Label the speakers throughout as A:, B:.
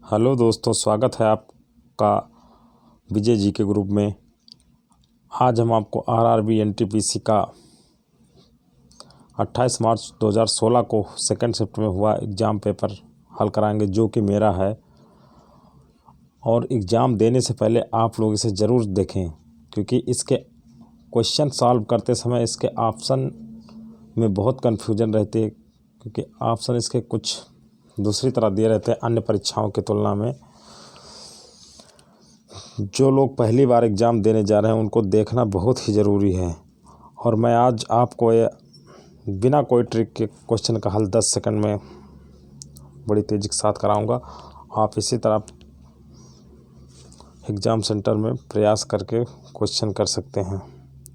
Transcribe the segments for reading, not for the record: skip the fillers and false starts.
A: Hello दोस्तों, स्वागत है आपका विजय जी के ग्रुप में। आज हम आपको आरआरबी एनटीपीसी का 28 मार्च 2016 को सेकंड शिफ्ट में हुआ एग्ज़ाम पेपर हल कराएंगे, जो कि मेरा है। और एग्ज़ाम देने से पहले आप लोग इसे ज़रूर देखें, क्योंकि इसके क्वेश्चन सॉल्व करते समय इसके ऑप्शन में बहुत कन्फ्यूजन रहती है, क्योंकि ऑप्शन इसके कुछ दूसरी तरह दिए रहते हैं अन्य परीक्षाओं की तुलना में। जो लोग पहली बार एग्ज़ाम देने जा रहे हैं उनको देखना बहुत ही ज़रूरी है। और मैं आज आपको बिना कोई ट्रिक के क्वेश्चन का हल 10 सेकंड में बड़ी तेज़ी के साथ कराऊंगा। आप इसी तरह एग्ज़ाम सेंटर में प्रयास करके क्वेश्चन कर सकते हैं।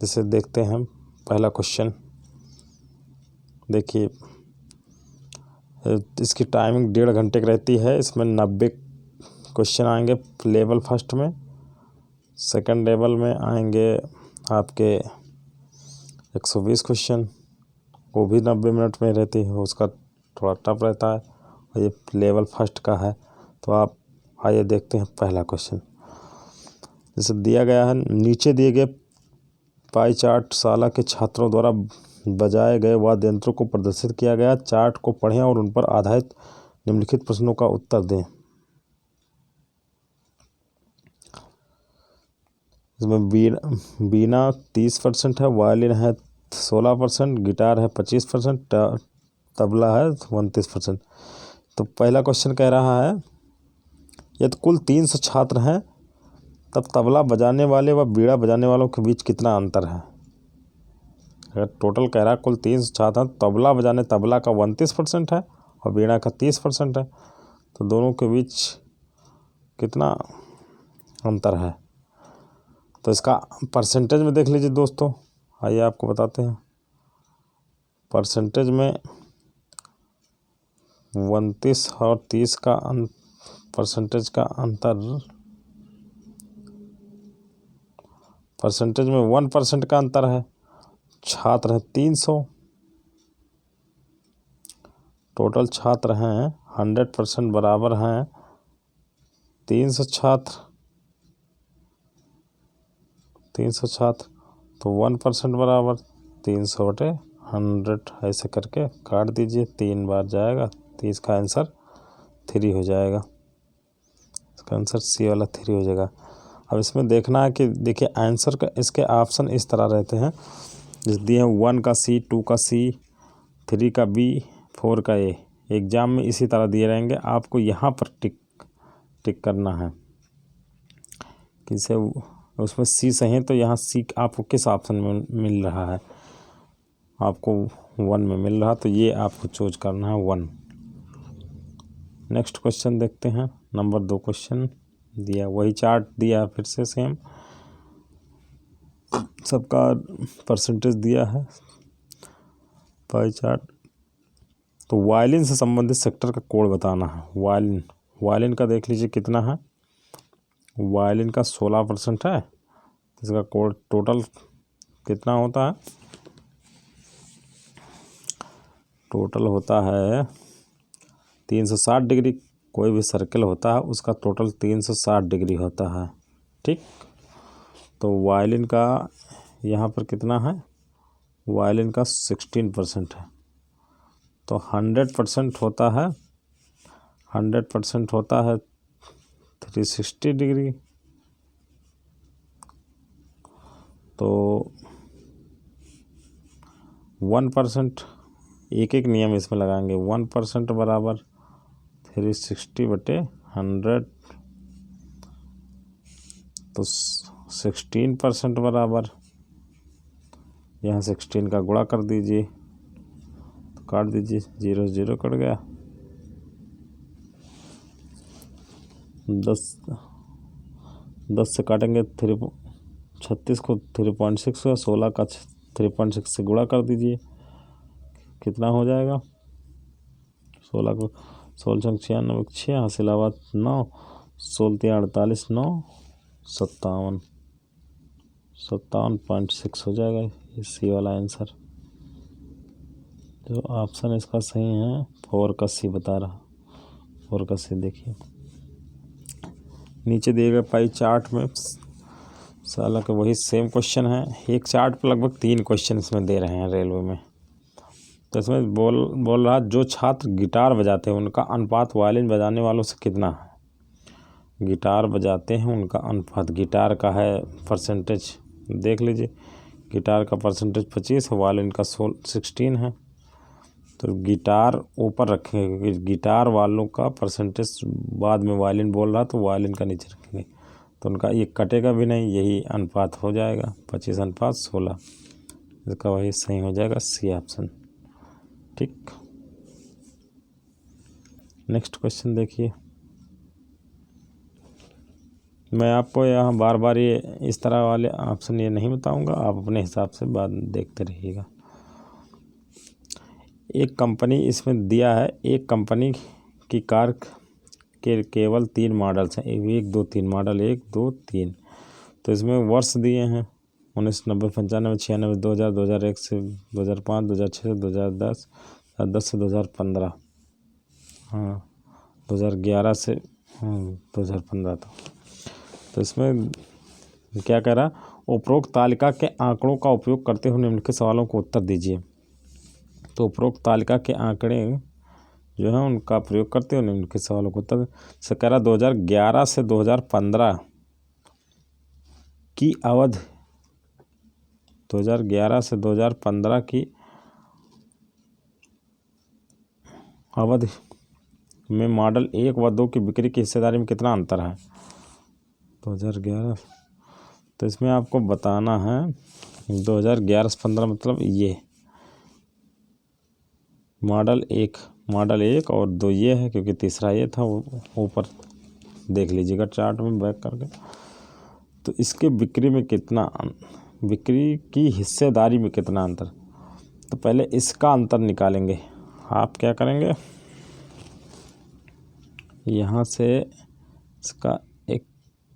A: जिसे देखते हैं पहला क्वेश्चन। देखिए, इसकी टाइमिंग 1.5 घंटे की रहती है। इसमें 90 क्वेश्चन आएंगे लेवल फर्स्ट में। सेकंड लेवल में आएंगे आपके 120 क्वेश्चन, वो भी 90 मिनट में रहती है। उसका थोड़ा टफ रहता है और ये लेवल फर्स्ट का है। तो आप आइए देखते हैं पहला क्वेश्चन। जैसे दिया गया है, नीचे दिए गए पाई चार्ट शाला के छात्रों द्वारा बजाए गए वाद्य यंत्रों को प्रदर्शित किया गया। चार्ट को पढ़ें और उन पर आधारित निम्नलिखित प्रश्नों का उत्तर दें। इसमें बीना 30% है, वायलिन है 16%, गिटार है 25%, तबला है 29%। तो पहला क्वेश्चन कह रहा है, यदि कुल 300 छात्र हैं तब तबला बजाने वाले व बीड़ा बजाने वालों के बीच कितना अंतर है। अगर टोटल कह रहा है कुल 300 छात्र हैं, तबला का 29% है और बीड़ा का 30% है, तो दोनों के बीच कितना अंतर है। तो इसका परसेंटेज में देख लीजिए दोस्तों। आइए आपको बताते हैं। परसेंटेज में 29 और 30 का परसेंटेज का अंतर, परसेंटेज में 1% का अंतर है। छात्र हैं 300, टोटल छात्र हैं 100% बराबर हैं 300 छात्र, तो 1% बराबर 300/100। ऐसे करके काट दीजिए, 3 बार जाएगा, 30 का आंसर 3 हो जाएगा। इसका आंसर सी वाला 3 हो जाएगा। अब इसमें देखना है कि देखिए आंसर का इसके ऑप्शन इस तरह रहते हैं। जैसे दिए हैं 1 का सी, 2 का सी, 3 का बी, 4 का ए। एग्ज़ाम में इसी तरह दिए रहेंगे। आपको यहाँ पर टिक करना है किसे उसमें सी सही है, तो यहाँ सी आपको किस ऑप्शन में मिल रहा है। आपको 1 में मिल रहा, तो ये आपको चूज करना है 1। नेक्स्ट क्वेश्चन देखते हैं। नंबर 2 क्वेश्चन दिया, वही चार्ट दिया फिर से सेम, सबका परसेंटेज दिया है पाई चार्ट। तो वायलिन से संबंधित सेक्टर का कोड बताना है। वायलिन का देख लीजिए कितना है। वायलिन का 16% है। इसका कोड टोटल कितना होता है। टोटल होता है 360 डिग्री। कोई भी सर्कल होता है उसका टोटल 360 डिग्री होता है। ठीक, तो वायलिन का यहाँ पर कितना है। वायलिन का 16% है। तो 100% होता है 360 डिग्री। तो 1%, एक नियम इसमें लगाएंगे। 1% बराबर 360/100, तो 16% बराबर यहाँ 16 का गुणा कर दीजिए, तो काट दीजिए, 0 0 कट गया। 10 से काटेंगे 36 को 3.6 का, 16 का 3.6 से गुणा कर दीजिए, कितना हो जाएगा। 16 को 16 96 6 हासिलाबाद 9, 16 48 9 57.6 हो जाएगा। ये सी वाला आंसर। जो ऑप्शन इसका सही है 4 का सी बता रहा। 4 का सी देखिए। नीचे दिए गए पाई चार्ट में साला का वही सेम क्वेश्चन है। एक चार्ट पर लगभग 3 क्वेश्चन इसमें दे रहे हैं रेलवे में। तो इसमें बोल रहा जो छात्र गिटार बजाते हैं उनका अनुपात वायलिन बजाने वालों से कितना है। गिटार बजाते हैं उनका अनुपात, गिटार का है परसेंटेज देख लीजिए, गिटार का परसेंटेज 25 है, वायलिन का 16 है। तो गिटार ऊपर रखेंगे क्योंकि गिटार वालों का परसेंटेज बाद में वायलिन बोल रहा तो वायलिन का नीचे रखेंगे, तो उनका ये कटेगा भी नहीं, यही अनुपात हो जाएगा 25:16। इसका वही सही हो जाएगा सी ऑप्शन। ठीक, नेक्स्ट क्वेश्चन देखिए। मैं आपको यहाँ बार बार ये इस तरह वाले ऑप्शन ये नहीं बताऊंगा, आप अपने हिसाब से बात देखते रहिएगा। एक कंपनी इसमें दिया है, एक कंपनी की कार के केवल 3 मॉडल्स हैं, 1, 2, 3 मॉडल 1, 2, 3। तो इसमें वर्ष दिए हैं 1990, 95, 96, 2000, 2001 से 2005, 2006 से 2010, 2010 से 2015, हाँ 2011 से 2015 तो इसमें क्या कह रहा, उपरोक्त तालिका के आंकड़ों का उपयोग करते हुए निम्नलिखित सवालों को उत्तर दीजिए। तो उपरोक्त तालिका के आंकड़े जो है उनका प्रयोग करते हुए निम्नलिखित सवालों को उत्तर से कह रहा 2011 से 2015 की अवधि, 2011 से 2015 की अवधि में मॉडल 1 व 2 की बिक्री की हिस्सेदारी में कितना अंतर है। 2011, तो इसमें आपको बताना है 2011 से 15 मतलब ये मॉडल 1 और 2 ये है, क्योंकि तीसरा ये था, वो ऊपर देख लीजिएगा चार्ट में बैक करके। तो इसके बिक्री में कितना, बिक्री की हिस्सेदारी में कितना अंतर। तो पहले इसका अंतर निकालेंगे। आप क्या करेंगे, यहाँ से इसका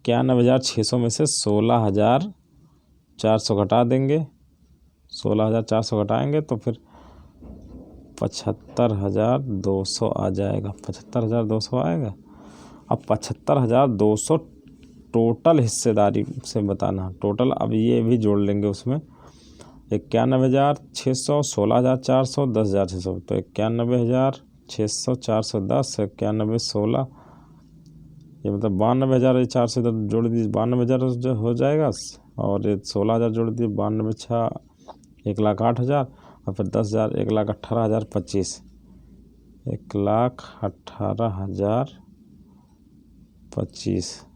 A: 91,600 में से 16,400 घटा देंगे, 16,400 घटाएंगे तो फिर 75,200 आ जाएगा, 75,200 आएगा। अब 75,200 टोटल हिस्सेदारी से बताना, टोटल अब ये भी जोड़ लेंगे उसमें 91,600, 16,400, 10,600, तो 91,600, 410, 91, 16, ये मतलब 92,400 इधर जोड़ दीजिए, 92,000 हो जाएगा, और ये 16,000 जोड़ दीजिए, 92, 6, 1,08,000, और फिर 10,000, 1,18,025, 1,18,025।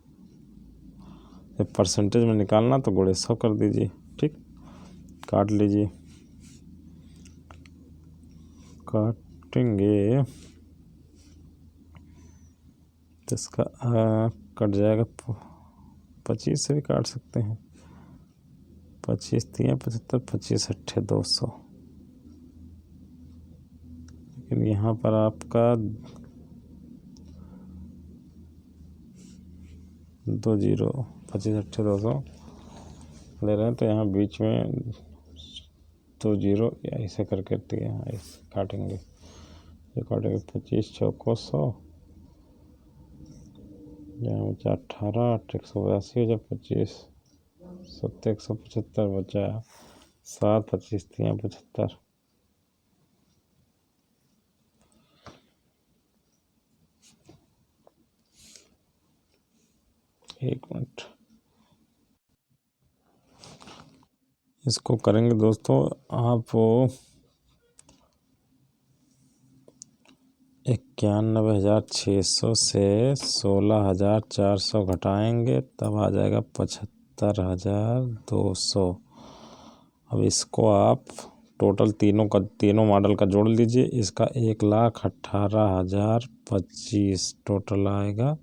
A: ये परसेंटेज में निकालना तो गुणे 100 कर दीजिए। ठीक, काट लीजिए, काटेंगे तो इसका कट जाएगा, 25 से भी काट सकते हैं, 25 3 75, 25 8 200। लेकिन यहाँ पर आपका 2 0, 25 8 200 ले रहे हैं, तो यहाँ बीच में 2 0 या ऐसे करके यहाँ ऐसे काटेंगे, ये काटेंगे 25 चौको 100, यहाँ बचा 18, 182 हो जाए 25, 7 175 बचा 7, 25 3 75। एक मिनट, इसको करेंगे दोस्तों। आप 91,600 से 16,400 घटाएंगे, तब आ जाएगा 75,200। अब इसको आप टोटल तीनों मॉडल का जोड़ लीजिए, इसका 1,18,025 टोटल आएगा।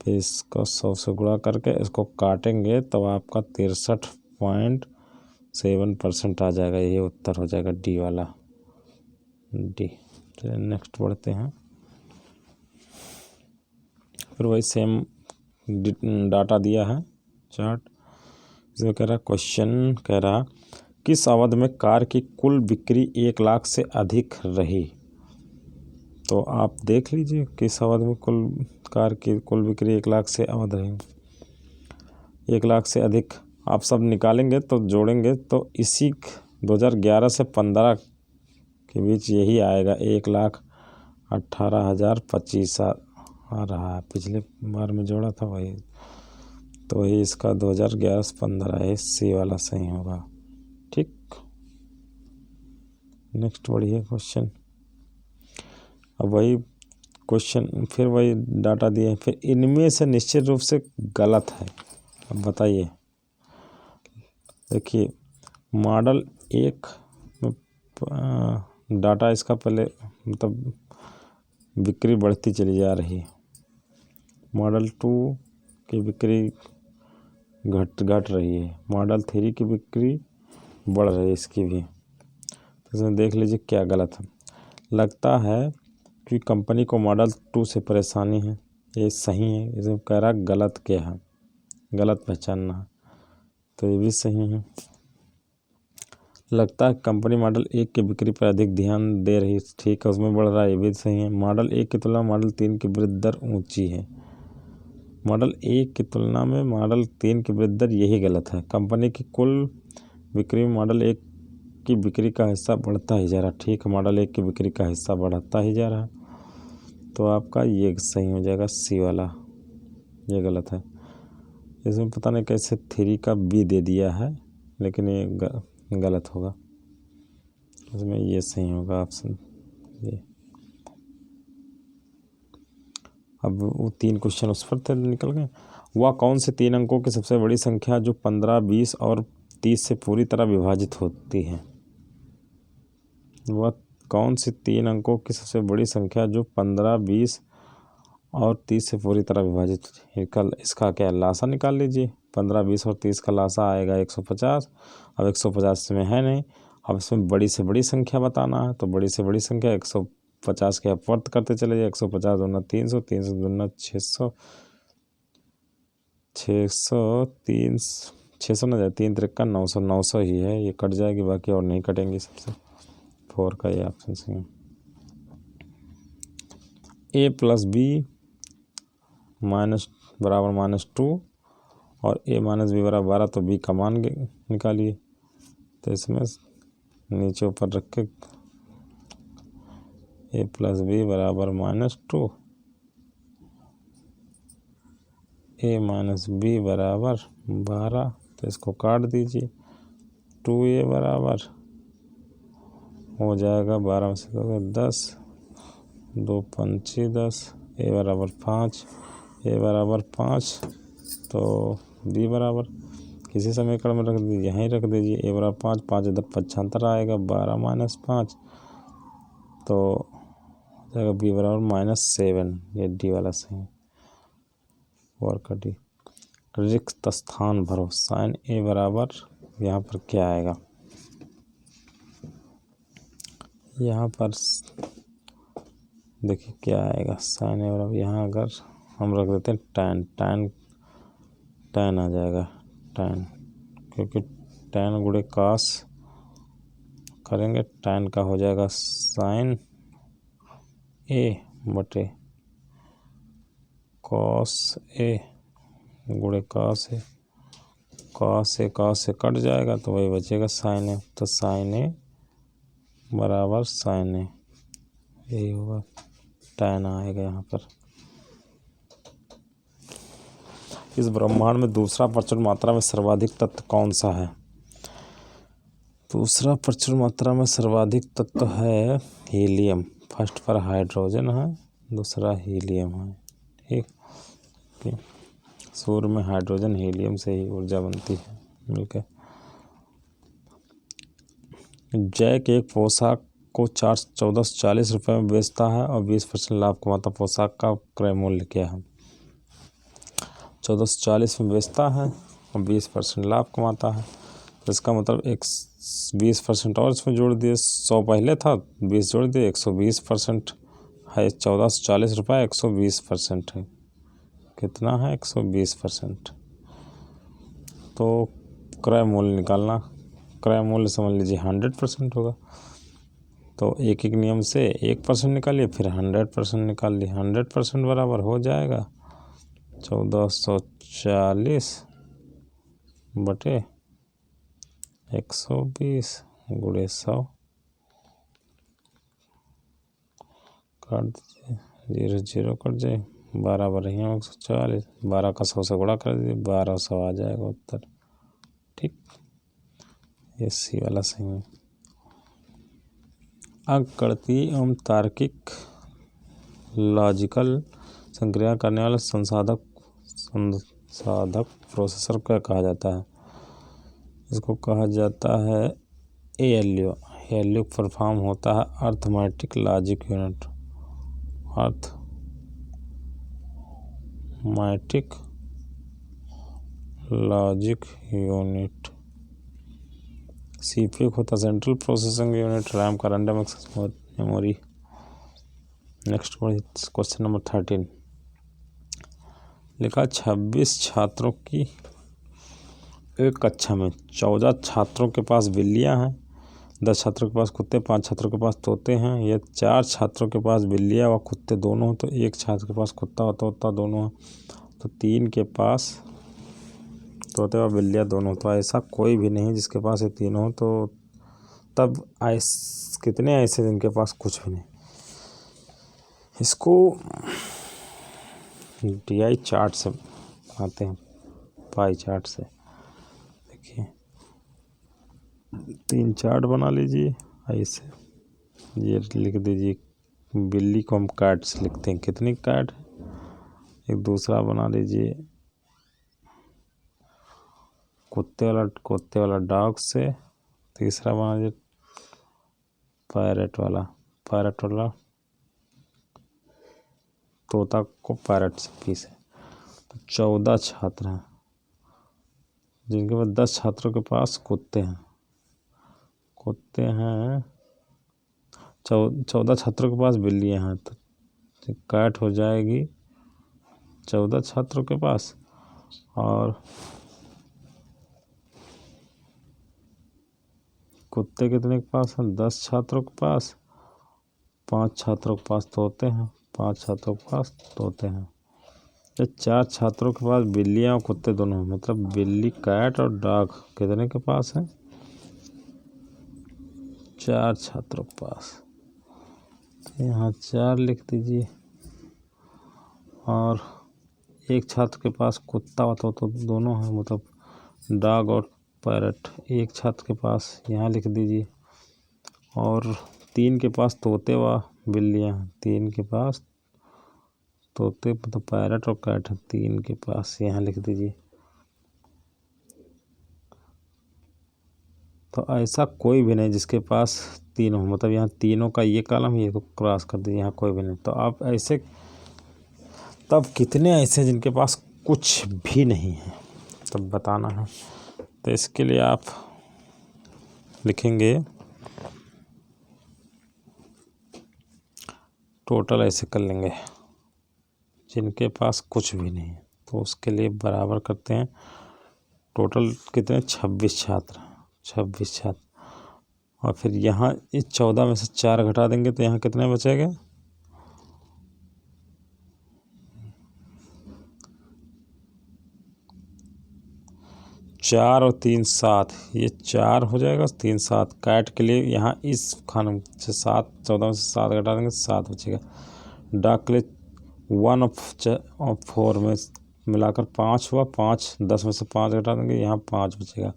A: फिर इसको 100 से गुणा करके इसको काटेंगे तो आपका 63.7% आ जाएगा। ये उत्तर हो जाएगा डी वाला, डी। चलिए नेक्स्ट बढ़ते हैं। फिर वही सेम डाटा दिया है चार्ट, इसमें कह रहा क्वेश्चन कह रहा किस अवधि में कार की कुल बिक्री 1 लाख से अधिक रही। तो आप देख लीजिए किस अवधि में कुल कार की कुल बिक्री 1 लाख से अवध रही, 1 लाख से अधिक। आप सब निकालेंगे तो जोड़ेंगे तो इसी 2011 से 15 के बीच यही आएगा, 1,18,025 आ रहा है। पिछले बार में जोड़ा था वही, तो वही इसका 2011 से 15 है, सी वाला सही होगा। ठीक, नेक्स्ट बढ़िए क्वेश्चन। अब वही क्वेश्चन, फिर वही डाटा दिए, फिर इनमें से निश्चित रूप से गलत है। अब बताइए, देखिए मॉडल 1 में डाटा इसका पहले मतलब बिक्री बढ़ती चली जा रही है, मॉडल 2 की बिक्री घट रही है, मॉडल 3 की बिक्री बढ़ रही है इसकी भी। तो इसमें देख लीजिए क्या गलत है। लगता है कि कंपनी को मॉडल 2 से परेशानी है, ये सही है। इसमें कह रहा गलत क्या है, गलत पहचानना है, तो ये भी सही है। लगता है कंपनी मॉडल 1 की बिक्री पर अधिक ध्यान दे रही, ठीक है, उसमें बढ़ रहा है, ये भी सही है। मॉडल 1 की तुलना में मॉडल 3 की वृद्धि दर ऊँची है, मॉडल 1 की तुलना में मॉडल 3 की वृद्धि दर, यही गलत है। कंपनी की कुल बिक्री में मॉडल 1 की बिक्री का हिस्सा बढ़ता ही जा रहा है, ठीक है, मॉडल 1 की बिक्री का हिस्सा बढ़ता ही जा रहा है, तो आपका ये सही हो जाएगा, सी वाला, ये गलत है। इसमें पता नहीं कैसे 3 का बी दे दिया है, लेकिन ये गलत होगा, इसमें ये सही होगा ऑप्शन ये। अब वो 3 क्वेश्चन उस पर थे निकल गए। वह कौन से 3 अंकों की सबसे बड़ी संख्या जो 15, 20 और 30 से पूरी तरह विभाजित होती है? वह कौन सी 3 अंकों की सबसे बड़ी संख्या जो 15, 20 और 30 से पूरी तरह विभाजित होती है? इसका क्या लासा निकाल लीजिए। 15, 20 और 30 का लासा आएगा 150। अब 150 में है नहीं, अब इसमें बड़ी से बड़ी संख्या बताना है, तो बड़ी से बड़ी संख्या 150 के अपवर्त करते चले जाए। 150 दूना 300, 300 दूना 600, 600 ना जाए, 3 3 900, 900 ही है, ये कट जाएगी, बाकी और नहीं कटेंगी। सबसे 4 का ये ऑप्शन सही है। a + b बराबर -2 और a - b बराबर 12, तो b का मान निकालिए। तो इसमें नीचे ऊपर रख के a + b बराबर -2, a - b बराबर 12, तो इसको काट दीजिए। 2a बराबर हो जाएगा 12 में से 10, 2 पंची 10, a बराबर 5, तो b बराबर किसी समीकरण में रख दीजिए, यहीं रख दीजिए। a बराबर 5, 5 इधर 75 आएगा, 12 - 5, तो हो जाएगा b बराबर -7, ये डी वाला सही। और का डी। रिक्त स्थान भरो, साइन a बराबर यहाँ पर क्या आएगा, यहाँ पर देखिए क्या आएगा, साइन a बराबर, यहाँ अगर हम रख देते हैं tan आ जाएगा, tan, क्योंकि tan गुणे cos करेंगे, tan का हो जाएगा साइन a बटे cos a गुणे cos a कट जाएगा, तो वही बचेगा साइन a, तो साइन a बराबर साइन a, यही होगा, tan आएगा यहाँ पर। इस ब्रह्मांड में दूसरा प्रचुर मात्रा में सर्वाधिक तत्व कौन सा है? दूसरा प्रचुर मात्रा में सर्वाधिक तत्व है हीलियम। फर्स्ट पर हाइड्रोजन है, दूसरा हीलियम है। ठीक, सूर्य में हाइड्रोजन हीलियम से ही ऊर्जा बनती है मिलकर। जैक एक पोशाक को 1440 रुपये में बेचता है और 20% लाभ कमाता। पोशाक का क्रय मूल्य क्या है? 1440 में बेचता है और 20% लाभ कमाता है, तो इसका मतलब 20% और इसमें जोड़ दिए। 100 पहले था, 20 जोड़ दिए, 120% है। 1440 रुपये 120% है, कितना है? 120%। तो क्रय मूल्य निकालना, क्रय मूल्य समझ लीजिए 100% होगा, तो एक एक नियम से 1% निकालिए, फिर 100% निकाल लिए। 100% बराबर हो जाएगा 1440 बटे 120 गुणे 100, काट दीजिए, 0 0 कट जाए, 12 बारह 140, 12 का 100 से गुणा कर दीजिए, 1200 आ जाएगा उत्तर। ठीक, ये सी वाला सही है। अंकगणितीय एवं तार्किक लॉजिकल संक्रिया करने वाला संसाधक प्रोसेसर क्या कहा जाता है? इसको कहा जाता है ALU। ALU परफॉर्म होता है arithmetic logic unit. Arithmetic logic unit. CPU होता है सेंट्रल प्रोसेसिंग यूनिट। रैम का random access memory. Next question number 13 लिखा 26 छात्रों की एक कक्षा में 14 छात्रों के पास बिल्लियां हैं, 10 छात्रों के पास कुत्ते, 5 छात्रों के पास तोते हैं। ये 4 छात्रों के पास बिल्लियां व कुत्ते दोनों हो, तो एक छात्र के पास कुत्ता और तोता दोनों है, तो 3 के पास तोते व बिल्लियां दोनों। तो ऐसा कोई भी नहीं जिसके पास ये तीनों हो। तो तब कितने ऐसे जिनके पास कुछ भी नहीं? इसको DI चार्ट से बनाते हैं, पाई चार्ट से। देखिए 3 चार्ट बना लीजिए ऐसे, ये लिख दीजिए बिल्ली को हम कैट से लिखते हैं, कितनी कैट है। एक दूसरा बना लीजिए कुत्ते वाला डॉग से। तीसरा बना लीजिए पैरट वाला तोता को पैरट से पीस है। तो 14 छात्र हैं जिनके पास 10 छात्रों के पास कुत्ते हैं 14 छात्रों के पास बिल्लियां हैं, तो कैट हो जाएगी 14 छात्रों के पास, और कुत्ते कितने के पास हैं? 10 छात्रों के पास, 5 छात्रों के पास तोते हैं, 5 छात्रों के पास तोते हैं। तो 4 छात्रों के पास बिल्लियां और कुत्ते दोनों, मतलब बिल्ली कैट और डॉग कितने के पास हैं? 4 छात्रों के पास। यहाँ 4 लिख दीजिए, और एक छात्र के पास कुत्ता व तोता दोनों हैं, मतलब डॉग और पैरट। एक छात्र के पास यहाँ लिख दीजिए, और 3 के पास तोते व बिल्लियाँ हैं, 3 के पास तोते मतलब पैरट और कैट है, 3 के पास यहाँ लिख दीजिए। तो ऐसा कोई भी नहीं जिसके पास तीनों, मतलब यहाँ तीनों का ये कॉलम ये तो क्रॉस कर दीजिए, यहाँ कोई भी नहीं। तो आप ऐसे तब कितने ऐसे जिनके पास कुछ भी नहीं है तब बताना है। तो इसके लिए आप लिखेंगे टोटल, ऐसे कर लेंगे जिनके पास कुछ भी नहीं है। तो उसके लिए बराबर करते हैं टोटल कितने, 26 छात्र, 26 छात्र। और फिर यहाँ इस 14 में से 4 घटा देंगे तो यहाँ कितने बचेंगे? 4 और 3 7, ये 4 हो जाएगा, 3 7। कैट के लिए यहाँ इस खाने से 7, 14 में से 7 घटा देंगे 7 बचेगा। डॉग के लिए 1 और 4 में मिलाकर 5 हुआ, 5 10 में से 5 घटा देंगे, यहाँ 5 बचेगा।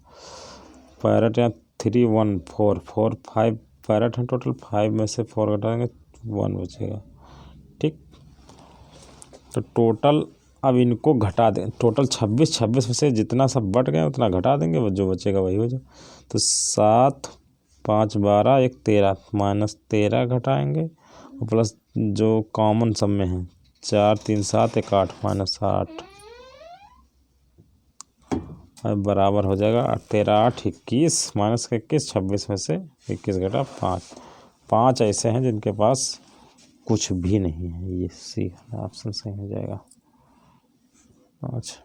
A: पैरट यहाँ 3 1 4 4 5 पैरट हैं टोटल, 5 में से 4 घटा देंगे 1 बचेगा। ठीक, तो टोटल अब इनको घटा दें, टोटल 26 में से जितना सब बट गए उतना घटा देंगे, वो जो बचेगा वही हो जाए। तो 7 5 12 1 13, -13 घटाएंगे, और प्लस जो कॉमन सब में है 4 3 7 1 8, -8 बराबर हो जाएगा 13 8 21, -21 26 में से 21 घटा 5। 5 ऐसे हैं जिनके पास कुछ भी नहीं है, ये सी ऑप्शन सही हो जाएगा। अच्छा,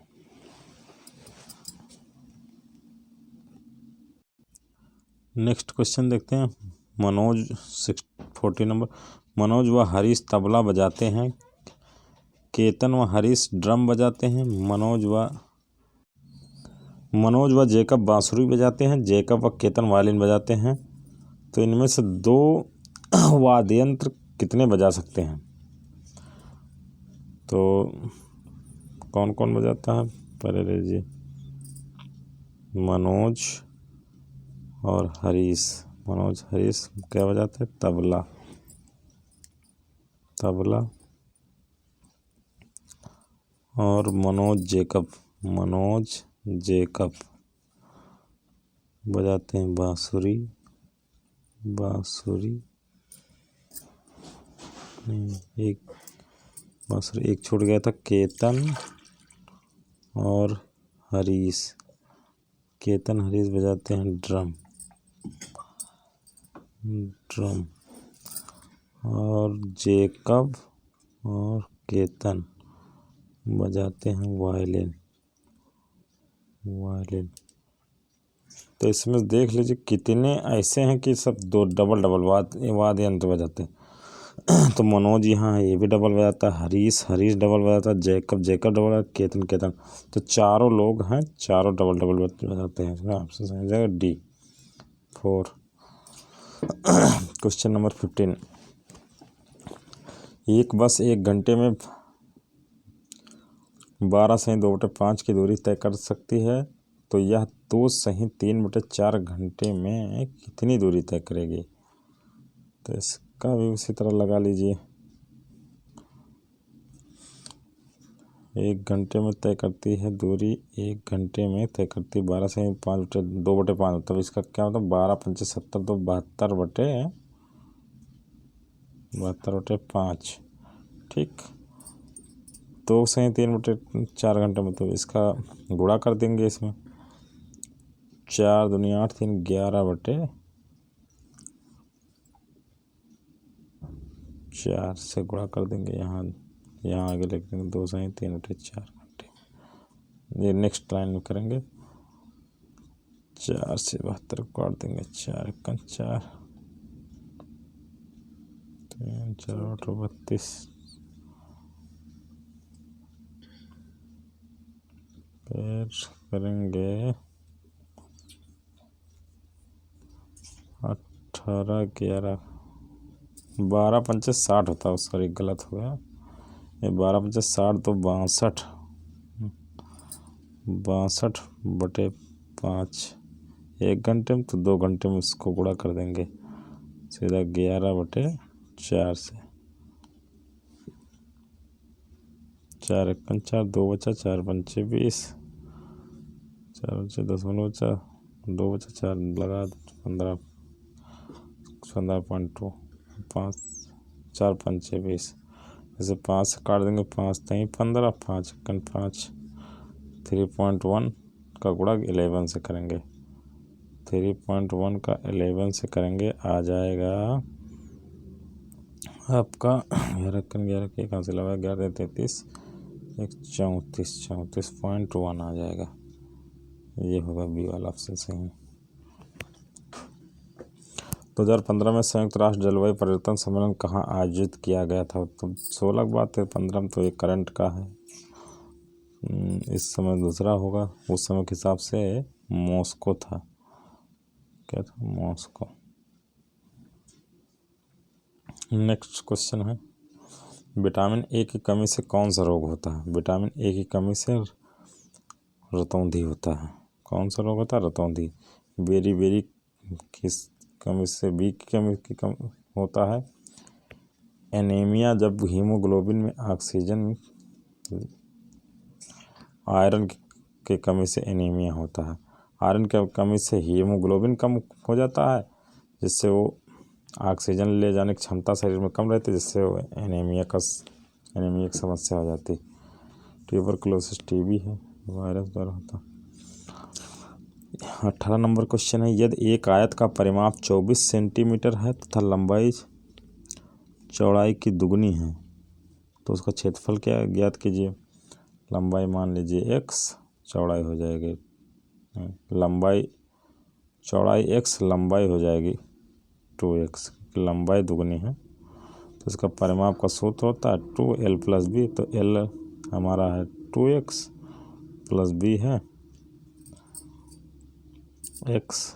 A: नेक्स्ट क्वेश्चन देखते हैं। मनोज 40 नंबर, मनोज व हरीश तबला बजाते हैं। केतन व हरीश ड्रम बजाते हैं। मनोज व जेकब बांसुरी बजाते हैं। जेकब व केतन वायलिन बजाते हैं। तो इनमें से दो वाद्य यंत्र कितने बजा सकते हैं? तो कौन कौन बजाता है? पहले लीजिए, मनोज और हरीश। मनोज हरीश क्या बजाते हैं? तबला। और मनोज जेकब बजाते हैं बांसुरी। एक बांसुरी, एक छूट गया था, केतन और हरीश। केतन हरीश बजाते हैं ड्रम। और जेकब और केतन बजाते हैं वायलिन। तो इसमें देख लीजिए कितने ऐसे हैं कि सब दो डबल वाद्य यंत्र बजाते हैं। तो मनोज यहाँ है, ये भी डबल बजाता है। हरीश डबल बजाता है। जेकब डबल बजाता है। केतन। तो चारों लोग हैं, चारों डबल बजाते हैं। इसमें ऑप्शन सही हो जाएगा डी 4। क्वेश्चन नंबर 15, एक बस 1 घंटे में 12 - 2/5 की दूरी तय कर सकती है, तो यह 2 - 3/4 घंटे में कितनी दूरी तय करेगी? तो इसका भी उसी तरह लगा लीजिए। 1 घंटे में तय करती है दूरी, 1 घंटे में तय करती 12 से 5/2/5। तब इसका क्या मतलब 12×5 = 70, तो 72/5। ठीक, 2 - 3/4 घंटे में, तो इसका गुणा कर देंगे इसमें। 4 दूनी 8, 3 11/4 से गुणा कर देंगे। यहाँ आगे लिख देंगे 2 - 3/4 घंटे। ये नेक्स्ट लाइन में करेंगे। 4 से 72 काट देंगे। 4 × 4, 3 × 4 = 32। फिर करेंगे 18 11 12×5 = 60 होता है। सॉरी, गलत हो गया। ये 12×5 = 60, तो 62/5। 1 घंटे में, तो 2 घंटे में इसको गुणा कर देंगे सीधा 11/4 से। 4 × 1 = 4, 2 बचा, 4 × 5 = 20, 4 बचे, 10 बचा, 2 बचा, 4 लगा 15.2, 5 4 × 5 = 20। जैसे 5 से काट देंगे, 5 × 3 = 15, 5 × 5 = 3.1 का गुणा 11 से करेंगे। 3.1 का 11 से करेंगे, आ जाएगा आपका 11 कहाँ से लगा? 11 × 33 = 34.1 आ जाएगा। ये होगा बी वाला ऑप्शन सही। 2015 में संयुक्त राष्ट्र जलवायु परिवर्तन सम्मेलन कहाँ आयोजित किया गया था? तो 16 की बात है, 15 में तो ये करंट का है। इस समय दूसरा होगा। उस समय के हिसाब से मॉस्को था। क्या था? मॉस्को। नेक्स्ट क्वेश्चन है, विटामिन ए की कमी से कौन सा रोग होता है? विटामिन ए की कमी से रतौंधी होता है। कौन सा रोग होता है? रतौंधी। बेरी किस कमी से? बी की कमी होता है। एनीमिया, जब हीमोग्लोबिन में ऑक्सीजन आयरन की कमी से एनीमिया होता है। आयरन की कमी से हीमोग्लोबिन कम हो जाता है, जिससे वो ऑक्सीजन ले जाने की क्षमता शरीर में कम रहती है, जिससे वो एनीमिया की समस्या हो जाती है। ट्यूबरकुलोसिस टीबी है, वायरस द्वारा होता। 18 नंबर क्वेश्चन है, यदि एक आयत का परिमाप 24 सेंटीमीटर है तथा लंबाई चौड़ाई की दुगनी है, तो उसका क्षेत्रफल क्या ज्ञात कीजिए। लंबाई मान लीजिए x, चौड़ाई हो जाएगी चौड़ाई x, लंबाई हो जाएगी 2x, लंबाई दुगनी है तो इसका परिमाप का सूत्र होता है 2l+b। तो l हमारा है 2x प्लस b है x,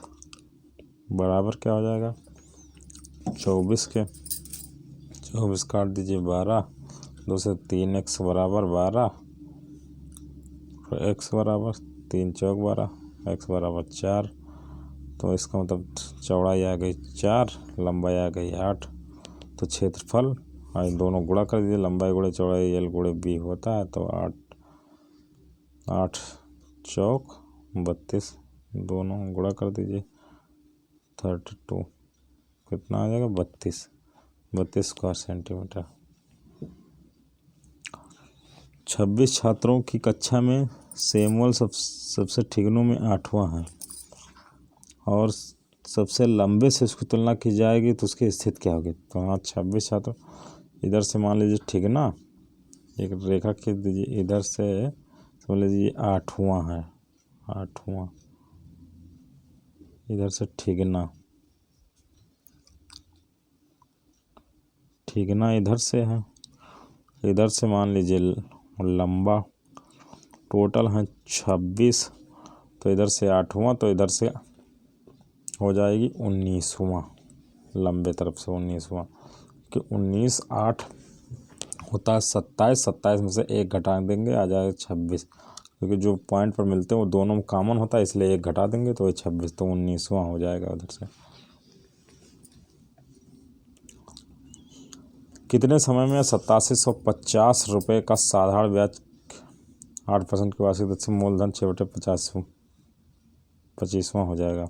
A: बराबर क्या हो जाएगा 24 के। 24 काट दीजिए 12, 2 से 3x बराबर 12, फिर x बराबर 3 चौक 12, x बराबर 4। तो इसका मतलब चौड़ाई आ गई 4, लंबाई आ गई 8। तो क्षेत्रफल इन दोनों गुणा कर दीजिए, लंबाई गुणे चौड़ाई l गुणे b होता है तो 8 चौक 32, दोनों गुणा कर दीजिए 32, कितना आ जाएगा 32 स्क्वायर सेंटीमीटर। 26 छात्रों की कक्षा में सैमुअल सबसे ठिगनों में 8वां है और सबसे लंबे से उसकी तुलना की जाएगी तो उसकी स्थिति क्या होगी। तो हाँ 26 छात्र, इधर से मान लीजिए ठिगना, एक रेखा खींच दीजिए, इधर से समझ लीजिए 8वां है, 8वां, इधर से ठिगना इधर से है, इधर से मान लीजिए लंबा, टोटल है 26, तो इधर से 8वां, तो इधर से हो जाएगी 19वां, लंबे तरफ से 19वां, कि 19 8 होता है 27, 27 में से एक घटा देंगे आ जाएगा 26, क्योंकि जो पॉइंट पर मिलते हैं वो दोनों में कॉमन होता है इसलिए एक घटा देंगे तो 26, तो 19वां हो जाएगा उधर से। कितने समय में 8750 रुपये का साधारण ब्याज 8% की वार्षिक दर से मूलधन 6/25वां हो जाएगा।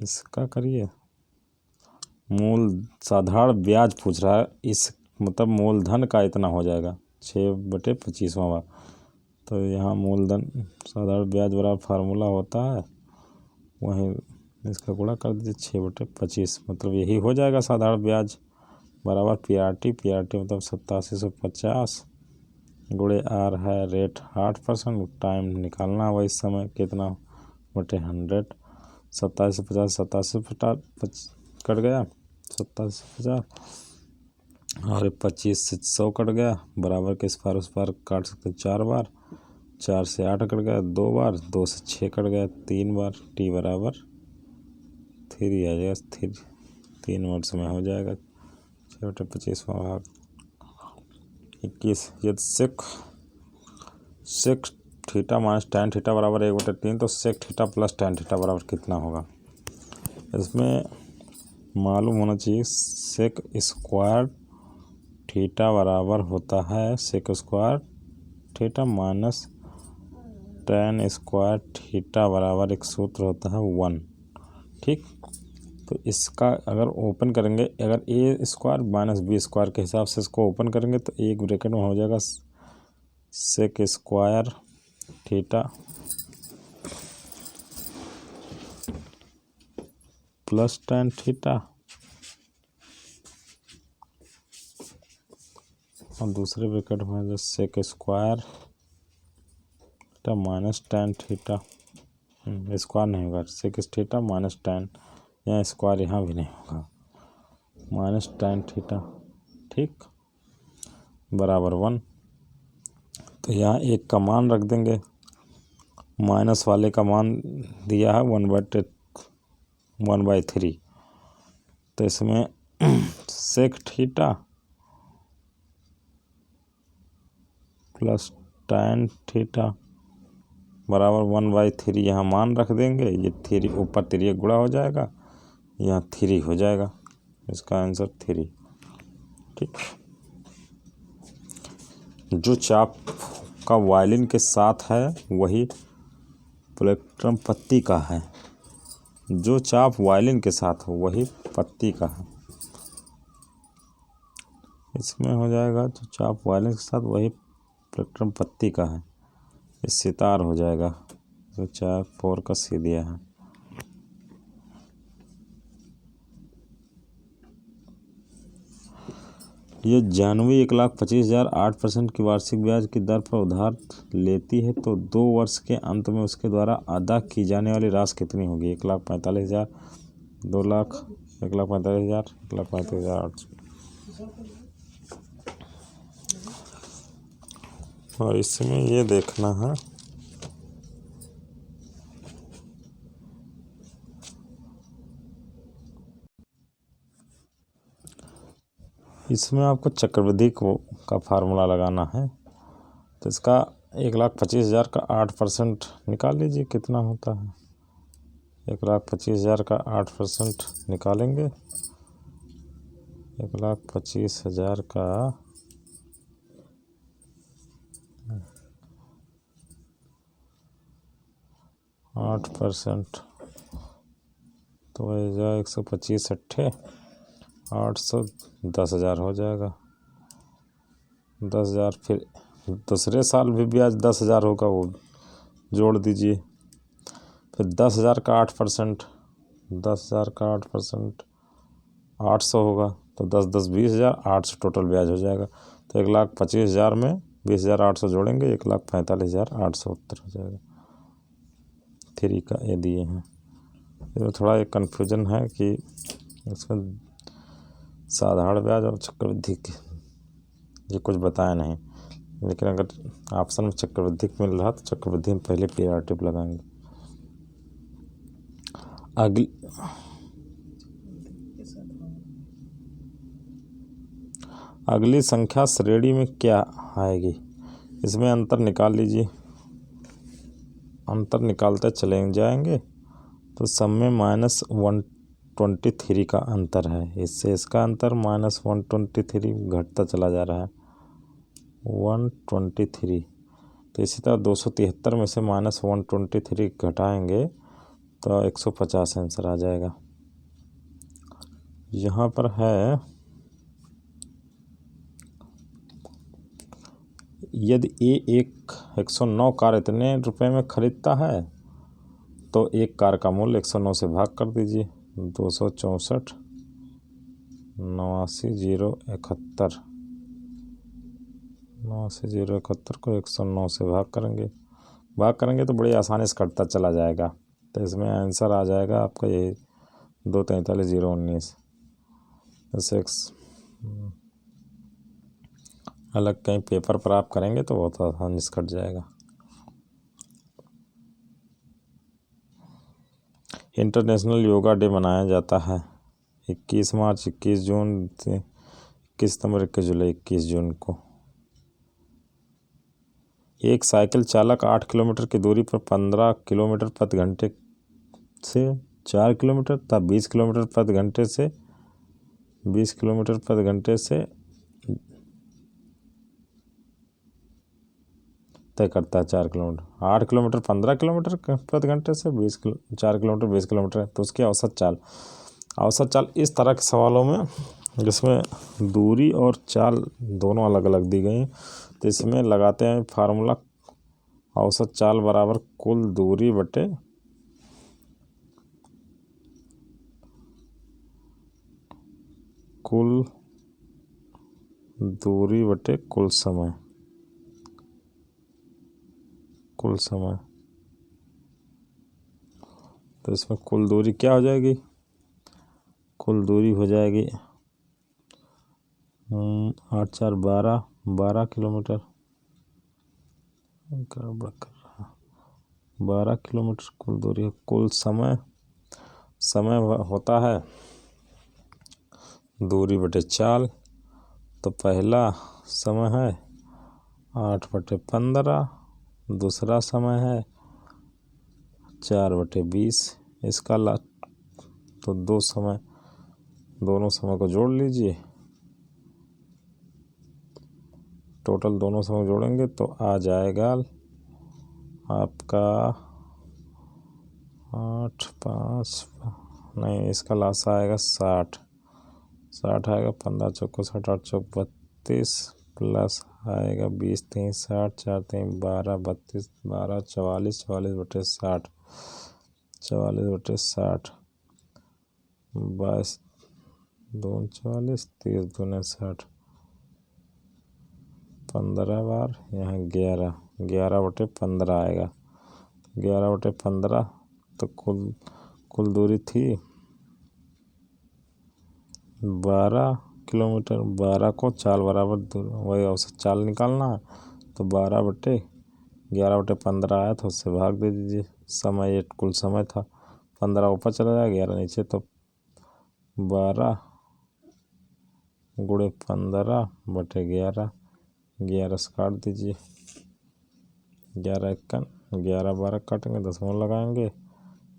A: इसका करिए, साधारण ब्याज पूछ रहा है, इस मतलब मूलधन का इतना हो जाएगा 6/25वां। तो यहाँ मूलधन साधारण ब्याज बराबर फार्मूला होता है, वहीं इसका गुणा कर दीजिए 6/25, मतलब यही हो जाएगा साधारण ब्याज बराबर PRT मतलब 8750 गुणे R है रेट 8%, टाइम निकालना वही समय कितना बटे 100, 27 से 50, 27 से 50 कट गया, 27 से 50 और 25 से 100 कट गया, बराबर के इस पार उस पार काट सकते 4 बार, 4 से 8 कट गया 2 बार, 2 से 6 कट गया 3 बार, t बराबर 3 आ जाएगा, 3 वर्ष में हो जाएगा 6/25वां भाग 21। यदि sec theta minus tan theta बराबर 1/3, तो sec theta plus tan theta बराबर कितना होगा। इसमें मालूम होना चाहिए सेक स्क्वायर थीटा बराबर होता है sec square theta minus tan square theta बराबर एक सूत्र होता है 1, ठीक। तो इसका अगर ओपन करेंगे, अगर a square minus b square के हिसाब से इसको ओपन करेंगे तो एक ब्रैकेट में हो जाएगा sec square theta plus tan theta और दूसरे ब्रैकेट में जो sec square theta minus tan theta, square नहीं होगा, सेक थीटा माइनस tan, यहाँ स्क्वायर यहाँ भी नहीं होगा, माइनस tan थीटा, ठीक, बराबर 1। तो यहाँ एक का मान रख देंगे, माइनस वाले का मान दिया है 1/3, तो इसमें sec theta plus tan theta बराबर 1/3, यहाँ मान रख देंगे, ये 3 ऊपर 3 गुणा हो जाएगा, यहाँ 3 हो जाएगा, इसका आंसर 3, ठीक। जो चाप का वायलिन के साथ है वही प्लेक्ट्रम पत्ती का है, जो चाप वायलिन के साथ हो वही पत्ती का है। इसमें हो जाएगा जो चाप वायलिन के साथ वही प्लेक्ट्रम पत्ती का है, ये सितार हो जाएगा, जो चाप 4 का सी दिया है। ये जानवी 1,25,000 8% की वार्षिक ब्याज की दर पर उधार लेती है, तो 2 वर्ष के अंत में उसके द्वारा अदा की जाने वाली राशि कितनी होगी। 1,45,000 2 लाख, 1,45,000, 1,35,800। और इसमें ये देखना है इसमें आपको चक्रवृद्धि का फार्मूला लगाना है। तो इसका 1,25,000 का 8% निकाल लीजिए कितना होता है। 1,25,000 का 8% निकालेंगे। 1,25,000 का 8% तो वही 125 अट्ठे 800, 10,000 हो जाएगा। 10,000 फिर दूसरे साल भी ब्याज 10,000 होगा, वो जोड़ दीजिए। फिर 10,000 का 8%, 10,000 का 8% 800 होगा। तो 10 10 20,000, 800 टोटल ब्याज हो जाएगा। तो 1,25,000 में 20,800 जोड़ेंगे, 1,45,870 हो जाएगा। 3 का ये दिए हैं। इसमें थोड़ा एक कन्फ्यूजन है कि इसमें साधारण ब्याज और चक्रवृद्धि के ये कुछ बताया नहीं, लेकिन अगर ऑप्शन में चक्रवृद्धि मिल रहा तो चक्रवृद्धि में पहले पीआर लगाएंगे। अगली संख्या श्रेणी में क्या आएगी, इसमें अंतर निकाल लीजिए। अंतर निकालते चले जाएंगे तो सब में -123 का अंतर है। इससे इसका अंतर -123 घटता चला जा रहा है, 123। तो इसी तरह 273 में से -123 घटाएंगे तो 150 आंसर आ जाएगा। यहाँ पर है यदि एक 109 कार इतने रुपए में खरीदता है तो एक कार का मूल्य 109 से भाग कर दीजिए। 264 89,071 89,071 को 109 से भाग करेंगे तो बड़ी आसानी से कटता चला जाएगा। तो इसमें आंसर आ जाएगा आपका यही 243,019। जैसे अलग कहीं पेपर पर आप करेंगे तो बहुत आसानी से कट जाएगा। इंटरनेशनल योगा डे मनाया जाता है 21 मार्च, 21 जून, 21 सितंबर, 21 जुलाई, 21 जून को। एक साइकिल चालक 8 किलोमीटर की दूरी पर 15 किलोमीटर प्रति घंटे से 4 किलोमीटर तथा 20 किलोमीटर प्रति घंटे से 20 किलोमीटर प्रति घंटे से तय करता है। 4 किलोमीटर 8 किलोमीटर 15 किलोमीटर प्रति घंटे से 4 किलोमीटर 20 किलोमीटर है। तो उसकी औसत चाल इस तरह के सवालों में जिसमें दूरी और चाल दोनों अलग अलग दी गई हैं, तो इसमें लगाते हैं फार्मूला औसत चाल बराबर कुल दूरी बटे कुल समय। तो इसमें कुल दूरी क्या हो जाएगी, कुल दूरी हो जाएगी 8 4 12 किलोमीटर, 12 किलोमीटर कुल दूरी है। कुल समय होता है दूरी बटे चाल। तो पहला समय है 8/15, दूसरा समय है 4/20। इसका तो दोनों समय को जोड़ लीजिए। टोटल दोनों समय जोड़ेंगे तो आ जाएगा आपका 8 5 नहीं, इसका लास्ट आएगा 60 आएगा। 15 चौको 60, 8 चौक 32 प्लस आएगा 20 3 60, 4 3 12, 32 12 44, 44/60, 44/60, 22 2 44, 30 2 60, 15 बार यहाँ 11/15 आएगा। 11/15 तो कुल दूरी थी 12 किलोमीटर, 12 को चाल बराबर दूर, वही औसत चाल निकालना है। तो 12/11/15 आया तो उससे भाग दे दीजिए। समय, ये कुल समय था, 15 ऊपर चला जाएगा, 11 नीचे, तो 12×15/11, 11 से काट दीजिए, 11 × 11, 12 काटेंगे, दशमलव लगाएंगे,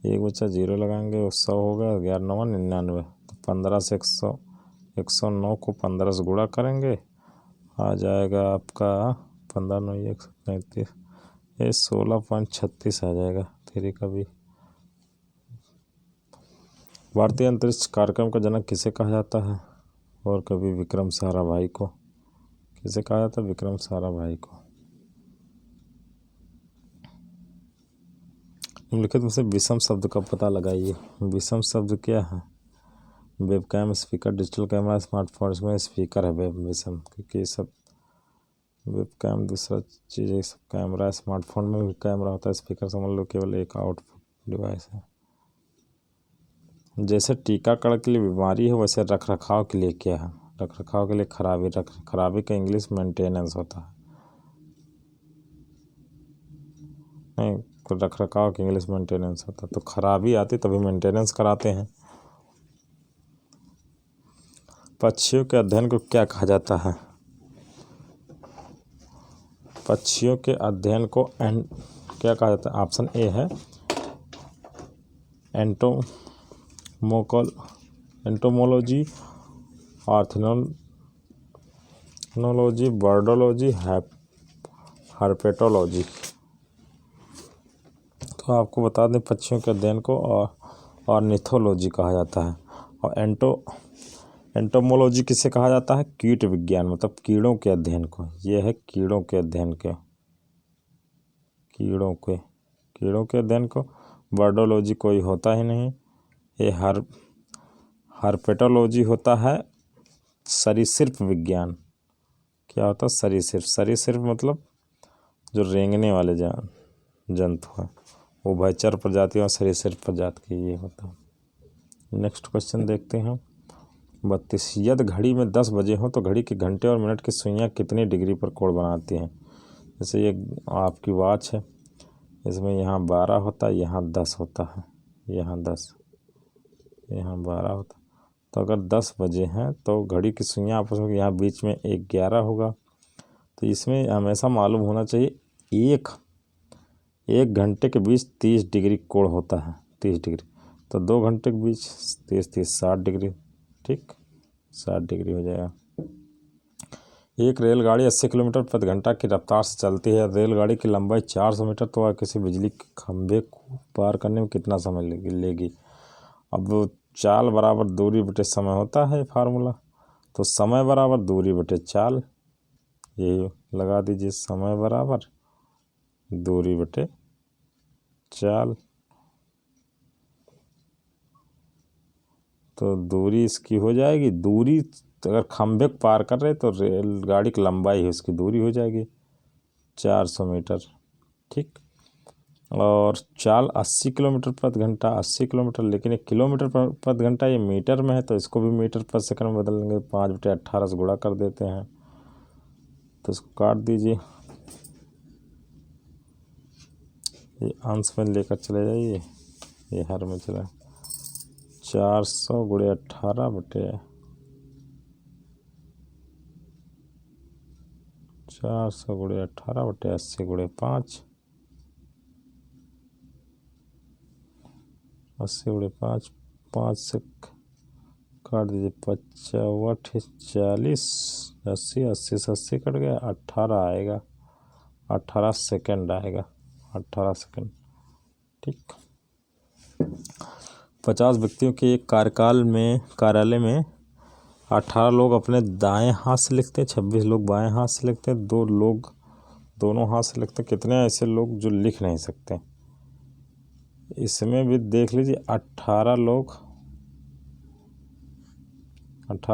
A: एक बचा, 0 लगाएंगे, 100 हो गया, 11 9 99। तो 15 से 109 को 15 से गुणा करेंगे, आ जाएगा आपका 15 9 135, ये 16.36 आ जाएगा। तेरी कभी भारतीय अंतरिक्ष कार्यक्रम का जनक किसे कहा जाता है? और कभी विक्रम साराभाई को किसे कहा जाता है? विक्रम साराभाई को। निम्नलिखित में से विषम शब्द का पता लगाइए। विषम शब्द क्या है? Webcam, speaker, digital camera, smartphone. इसमें स्पीकर है विषम, क्योंकि सब वेबकैम दूसरा चीज़ है, सब कैमरा, स्मार्टफोन में भी कैमरा होता है, स्पीकर समझ लो केवल एक आउटपुट डिवाइस है। जैसे टीकाकरण के लिए बीमारी है, वैसे रख रखाव के लिए क्या है? रख रखाव के लिए खराबी। खराबी का इंग्लिश मेंटेनेंस होता है, नहीं, रख रखाव की इंग्लिश मेंटेनेंस होता है। तो खराबी आती तभी मेंटेनेंस कराते हैं। पक्षियों के अध्ययन को क्या कहा जाता है? पक्षियों के अध्ययन को क्या कहा जाता है? ऑप्शन ए है एंटोमोलॉजी, ऑर्निथोलॉजी, बर्डोलॉजी, हर्पेटोलॉजी। तो आपको बता दें, पक्षियों के अध्ययन को ऑर्निथोलॉजी कहा जाता है। और एंटोमोलॉजी किसे कहा जाता है? कीट विज्ञान, मतलब कीड़ों के अध्ययन को। ये है कीड़ों के अध्ययन के, कीड़ों के अध्ययन को। बर्डोलॉजी कोई होता ही नहीं। ये हर्पेटोलॉजी होता है सरीसृप विज्ञान। क्या होता है? सरीसृप मतलब जो रेंगने वाले जंतु हैं, उभयचर प्रजाति और सरीसृप प्रजाति के ये होता है। नेक्स्ट क्वेश्चन देखते हैं। 32, यदि घड़ी में 10 बजे हो तो घड़ी के घंटे और मिनट की सुइयां कितनी डिग्री पर कोण बनाती हैं? जैसे ये आपकी वॉच है, इसमें यहाँ 12 होता है, यहाँ 10 होता है, यहाँ 10, यहाँ 12 होता है। तो अगर 10 बजे हैं तो घड़ी की सुइयां आपस में, यहाँ बीच में 11 होगा। तो इसमें हमेशा मालूम होना चाहिए, एक घंटे के बीच 30 डिग्री कोण होता है, 30 डिग्री। तो 2 घंटे के बीच 30 60 डिग्री, ठीक, 60 डिग्री हो जाएगा। एक रेलगाड़ी 80 किलोमीटर प्रति घंटा की रफ्तार से चलती है। रेलगाड़ी की लंबाई 400 मीटर, तो वह किसी बिजली के खंभे को पार करने में कितना समय लेगी? अब चाल बराबर दूरी बटे समय होता है फार्मूला, तो समय बराबर दूरी बटे चाल, यही लगा दीजिए, समय बराबर दूरी बटे चाल। तो दूरी इसकी हो जाएगी, दूरी अगर खंभे को पार कर रहे तो रेलगाड़ी की लंबाई है, उसकी दूरी हो जाएगी 400 मीटर, ठीक। और चाल 80 किलोमीटर प्रति घंटा, 80 किलोमीटर, लेकिन 1 किलोमीटर प्रति घंटा ये मीटर में है, तो इसको भी मीटर पर सेकंड में बदल देंगे, 5/18 से गुणा कर देते हैं। तो इसको काट दीजिए, ये अंश में लेकर चले जाइए, ये हर में चला, 400 × 18 बटे 400 × 18 बटे 80 × 5, 80 × 5, 5 से काट दीजिए, 55 40, 80, 80 से 80 कट गया, 18 आएगा, 18 सेकंड आएगा, 18 सेकंड, ठीक। 50 व्यक्तियों के एक कार्यालय में 18 लोग अपने दाएं हाथ से लिखते हैं, 26 लोग बाएं हाथ से लिखते हैं, 2 लोग दोनों हाथ से लिखते हैं। कितने ऐसे लोग जो लिख नहीं सकते? इसमें भी देख लीजिए, 18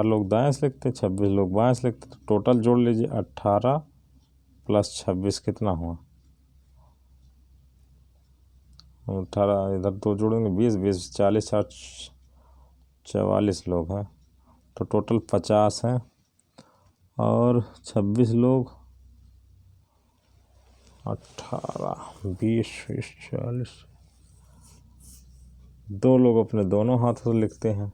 A: लोग दाएं से लिखते हैं, 26 लोग बाएं से लिखते हैं, तो टोटल जोड़ लीजिए, 18 + 26 कितना हुआ? 18, इधर 2 जोड़ेंगे, 20, 20 40, 44 लोग हैं। तो टोटल 50 हैं और 26 लोग 18 20 40 2 लोग अपने दोनों हाथों से लिखते हैं,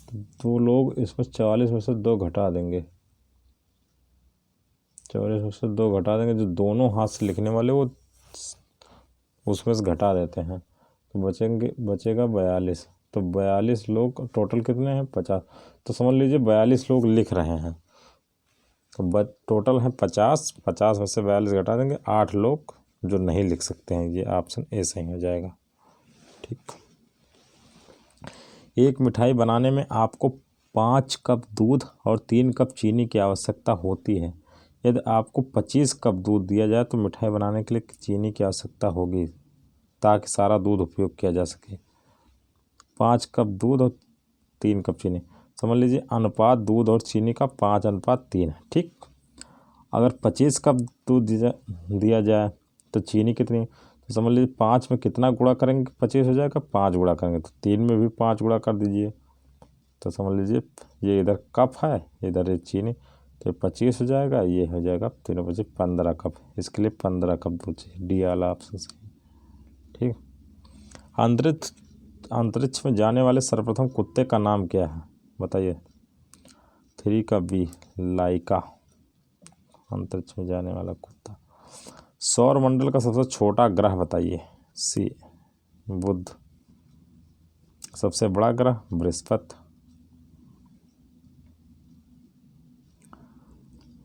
A: तो 2 लोग इसमें 44 में से 2 घटा देंगे, 44 में से 2 घटा देंगे, जो दोनों हाथ से लिखने वाले वो उसमें से घटा देते हैं, तो बचेगा 42। तो 42 लोग टोटल कितने हैं 50, तो समझ लीजिए 42 लोग लिख रहे हैं, तो टोटल है 50, 50 में से 42 घटा देंगे, 8 लोग जो नहीं लिख सकते हैं। ये ऑप्शन ए सही हो जाएगा। ठीक, एक मिठाई बनाने में आपको 5 कप दूध और 3 कप चीनी की आवश्यकता होती है। यदि आपको 25 कप दूध दिया जाए तो मिठाई बनाने के लिए चीनी की आवश्यकता होगी ताकि सारा दूध उपयोग किया जा सके। 5 कप दूध और 3 कप चीनी, समझ लीजिए अनुपात दूध और चीनी का 5:3 है। ठीक, अगर 25 कप दूध दिया जाए तो चीनी कितनी, तो समझ लीजिए 5 में कितना गुणा करेंगे 25 हो जाएगा, 5 गुणा करेंगे, तो 3 में भी 5 गुणा कर दीजिए, तो समझ लीजिए ये इधर कप है, इधर ये चीनी, तो 25 हो जाएगा, ये हो जाएगा 3 25 15 कप। इसके लिए 15 कप दूध चाहिए, डी वाला ऑप्शन सही। ठीक, अंतरिक्ष में जाने वाले सर्वप्रथम कुत्ते का नाम क्या है बताइए। 3 का बी लाइका, अंतरिक्ष में जाने वाला कुत्ता। सौर मंडल का सबसे छोटा ग्रह बताइए। सी बुध, सबसे बड़ा ग्रह बृहस्पति।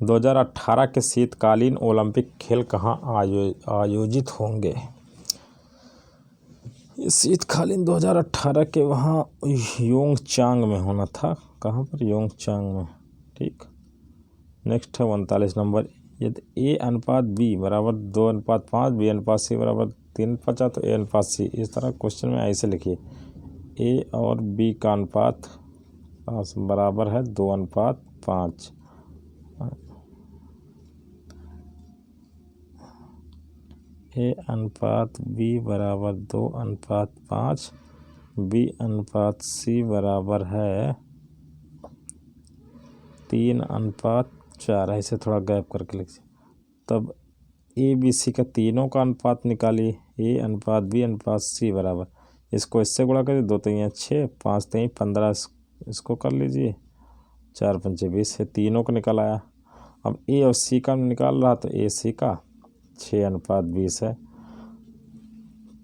A: 2018 के शीतकालीन ओलंपिक खेल कहाँ आयोजित होंगे। ये शीतकालीन 2018 के वहाँ योंगचांग में होना था। कहाँ पर, योंगचांग में। ठीक, नेक्स्ट है 39 नंबर। यदि A/B बराबर 2:5, B/C बराबर 3:5 तो A/C। इस तरह क्वेश्चन में ऐसे लिखिए, A और B का अनुपात बराबर है 2:5। A/B बराबर 2:5, B/C बराबर है 3:4। ऐसे थोड़ा गैप करके लिखिए। तब ABC का तीनों का अनुपात निकालिए, A/B/C बराबर, इसको इससे गुणा करिए, 2 3 6, 5 3 15, इसको कर लीजिए, 4 5 20, ये तीनों को निकल आया। अब A और C का निकाल रहा तो AC का 6:20 है,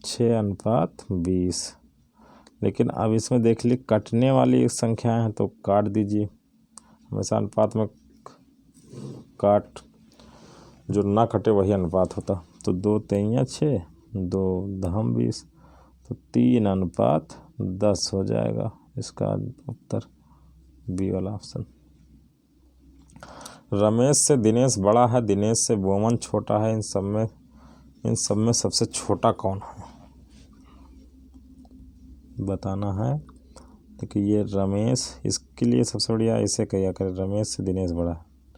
A: 6:20। लेकिन अब इसमें देख ली कटने वाली संख्याएं हैं तो काट दीजिए, हमेशा अनुपात में काट जो ना कटे वही अनुपात होता। तो 2 3 6, 2 10 20, तो 3:10 हो जाएगा। इसका उत्तर बी वाला ऑप्शन। रमेश से दिनेश बड़ा है, दिनेश से बोमन छोटा है, इन सब में सबसे छोटा कौन है बताना है। देखिए ये रमेश, इसके लिए सबसे बढ़िया ऐसे कहिया करें, रमेश से दिनेश बड़ा,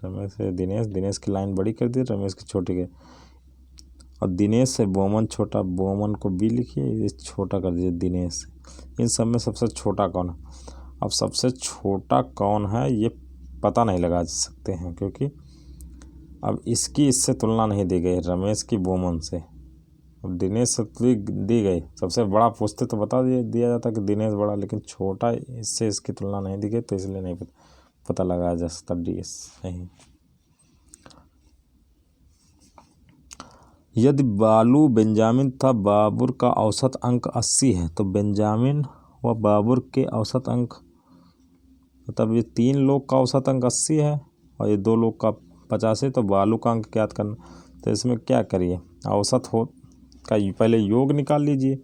A: रमेश से दिनेश की लाइन बड़ी कर दी, रमेश की छोटी कर, और दिनेश से बोमन छोटा, बोमन को बी लिखिए, ये छोटा कर दीजिए दिनेश। इन सब में सबसे छोटा कौन है। अब सबसे छोटा कौन है ये पता नहीं लगा सकते हैं, क्योंकि अब इसकी इससे तुलना नहीं दी गई रमेश की बोमन से। अब दिनेश से दी गई, सबसे बड़ा पूछते तो बता दिया जाता कि दिनेश बड़ा, लेकिन छोटा इससे इसकी तुलना नहीं दी गई, तो इसलिए नहीं पता लगाया जा सकता, डी सही। यदि बालू, बेंजामिन तथा बाबुर का औसत अंक 80 है तो बेंजामिन व बाबुर के औसत अंक, मतलब ये 3 लोग का औसत अंक 80 है और ये 2 लोग का 85 है, तो बालू का अंक ज्ञात करना। तो इसमें क्या करिए, औसत हो का पहले योग निकाल लीजिए।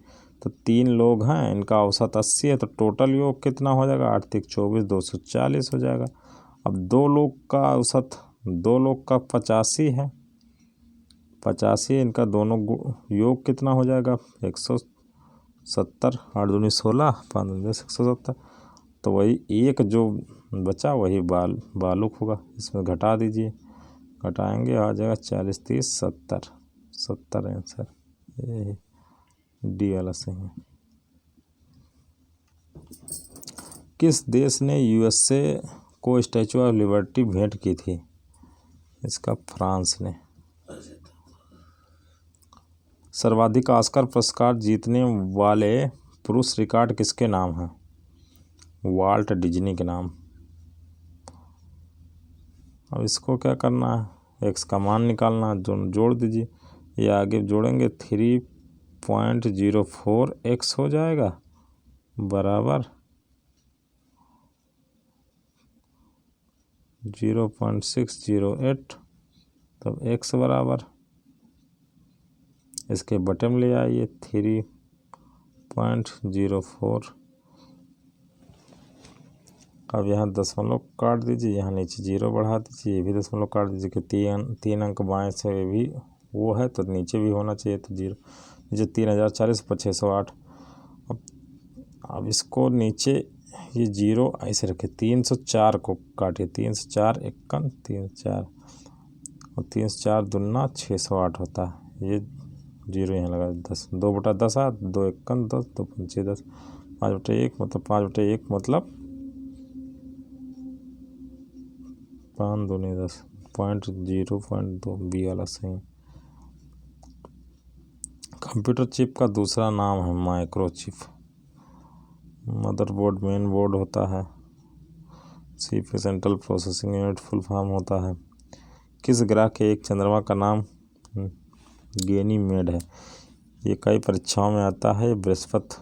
A: तो 3 लोग हैं, इनका औसत 80 है, तो टोटल योग कितना हो जाएगा, 8 3 24, 240 हो जाएगा। अब 2 लोग का औसत, 2 लोग का 85 है, 85, इनका दोनों योग कितना हो जाएगा 170, 8 दूनी 16, 5 दूनी 170। तो वही एक जो बचा वही बालुक होगा, इसमें घटा दीजिए, घटाएंगे आ जाएगा 40 30 70, 70 आंसर, ये डी वाला सही है। किस देश ने यूएसए को स्टैचू ऑफ लिबर्टी भेंट की थी? इसका फ्रांस ने। सर्वाधिक ऑस्कर पुरस्कार जीतने वाले पुरुष रिकॉर्ड किसके नाम है? वाल्ट डिज्नी के नाम। अब इसको क्या करना है? एक्स का मान निकालना, जोड़ दीजिए। ये आगे जोड़ेंगे 3.04 एक्स हो जाएगा बराबर 0.608, तब एक्स बराबर इसके बटे में ले आइए 3.04। अब यहाँ दशमलव काट दीजिए, यहाँ नीचे 0 बढ़ा दीजिए, ये भी दशमलव काट दीजिए कि तीन अंक बाएं से ये भी वो है तो नीचे भी होना चाहिए, तो 0 नीचे 3040 पर 608। अब इसको नीचे ये 0 ऐसे रखे, 304 को काटिए, 304 51 304 और 304 दूना 608 होता है। ये 0 यहाँ लगा 10, 2/10 आ 2 51 10 2 5 10 5/1 मतलब 5/1 मतलब 5 दूनी 10 0.2 बी वाला सही। कंप्यूटर चिप का दूसरा नाम है माइक्रोचिप। मदरबोर्ड मेन बोर्ड होता है। CPU central processing unit full form होता है। किस ग्रह के एक चंद्रमा का नाम गैनीमेड है? ये कई परीक्षाओं में आता है। बृहस्पति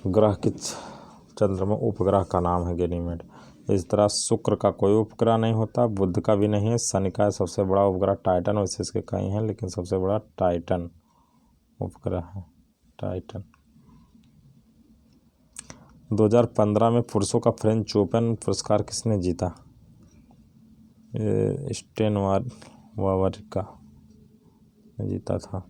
A: ग्रह के चंद्रमा उपग्रह का नाम है गैनीमेड। इस तरह शुक्र का कोई उपग्रह नहीं होता, बुध का भी नहीं है। शनि का सबसे बड़ा उपग्रह टाइटन, वैसे इसके कई हैं लेकिन सबसे बड़ा टाइटन उपग्रह है, टाइटन। 2015 में पुरुषों का फ्रेंच ओपन पुरस्कार किसने जीता? ये स्टेन वावरिका ने जीता था।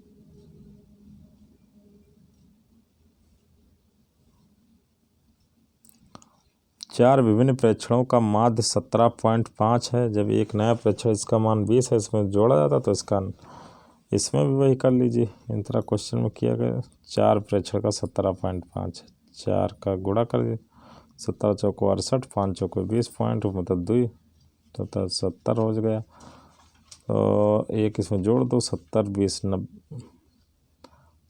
A: चार विभिन्न प्रेक्षणों का माध्य 17.5 है। जब एक नया प्रेक्षण इसका मान 20 है, इसमें जोड़ा जाता तो इसमें भी वही कर लीजिए। इन तरह क्वेश्चन में किया गया। 4 प्रेक्षण का 17.5 है, 4 का गुणा कर दीजिए, 17 चौको 68, 5 चौको 20 पॉइंट मतलब 2 तो 70 हो गया। तो एक इसमें जोड़ दो, 70 20 90,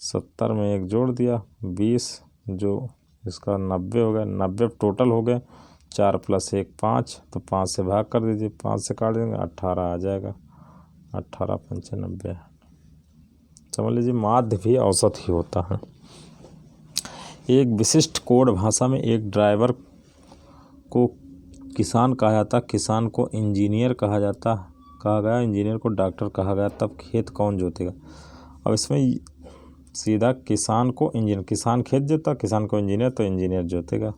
A: 70 में एक जोड़ दिया 20, जो इसका 90 हो गया, 90 टोटल हो गए। 4 + 1 5, तो 5 से भाग कर दीजिए, 5 से काट देंगे 18 आ जाएगा, 18 × 5 = 90। समझ लीजिए माध्य भी औसत ही होता है। एक विशिष्ट कोड भाषा में एक ड्राइवर को किसान कहा जाता, किसान को इंजीनियर कहा गया, इंजीनियर को डॉक्टर कहा गया। तब खेत कौन जोतेगा? अब इसमें सीधा किसान को इंजीनियर, किसान खेत जोता, किसान को इंजीनियर, तो इंजीनियर जोतेगा।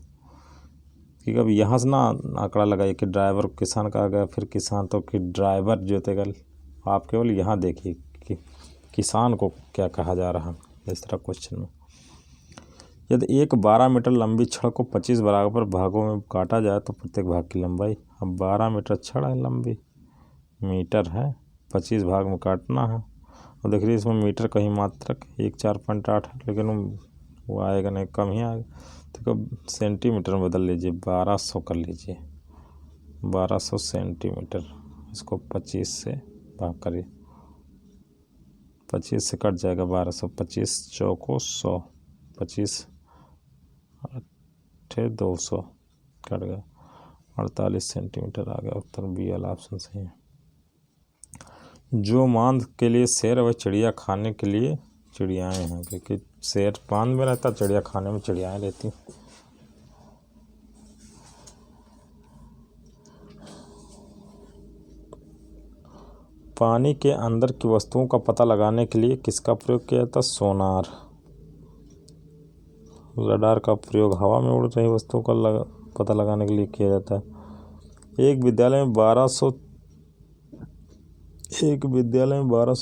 A: ठीक है, अब यहाँ से ना आंकड़ा लगाइए कि ड्राइवर को किसान कहा गया, फिर किसान तो कि ड्राइवर जोतेगा। आप केवल यहाँ देखिए कि किसान को क्या कहा जा रहा है इस तरह क्वेश्चन में। यदि एक 12 मीटर लंबी छड़ को 25 बराबर भागों में काटा जाए तो प्रत्येक भाग की लंबाई, अब 12 मीटर छड़ है, लंबी मीटर है, 25 भाग में काटना है। और देख लीजिए इसमें मीटर कहीं मात्रक 14.8 है, लेकिन वो आएगा नहीं, कम ही आएगा। तो सेंटीमीटर में बदल लीजिए, 1200 कर लीजिए, 1200 सेंटीमीटर। इसको 25 से भाग करिए, 25 से कट जाएगा 1200, 25 चौको 100, 25 8 200 कट गया, 48 सेंटीमीटर आ गया। उत्तर बी वाला ऑप्शन सही है। जो मांद के लिए शेर व चिड़िया खाने के लिए चिड़ियाएँ हैं, क्योंकि शेर मांद में रहता, चिड़िया खाने में चिड़ियाएँ रहती। पानी के अंदर की वस्तुओं का पता लगाने के लिए किसका प्रयोग किया जाता? सोनार। रडार का प्रयोग हवा में उड़ रही वस्तुओं का पता लगाने के लिए किया जाता है। एक विद्यालय में 1200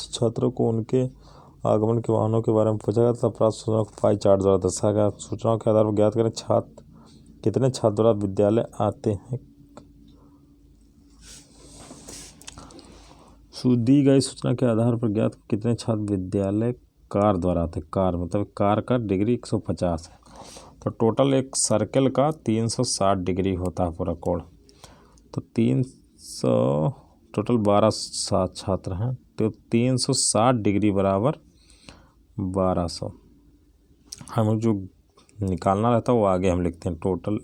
A: छात्रों को उनके आगमन के वाहनों के बारे में पूछा गया था। प्राप्त सूचनाओं को पाई चार्ट द्वारा दर्शाया गया। सूचनाओं के आधार पर ज्ञात करें कितने छात्र द्वारा विद्यालय आते हैं। दी गई सूचना के आधार पर ज्ञात कितने छात्र विद्यालय कार द्वारा आते हैं। कार मतलब कार का डिग्री 150 है, तो टोटल एक सर्कल का 360 डिग्री होता है पूरा कोण। तो 300 टोटल 12 छात्र हैं, तो 360 डिग्री बराबर 1200। हम जो निकालना रहता है वो आगे हम लिखते हैं टोटल।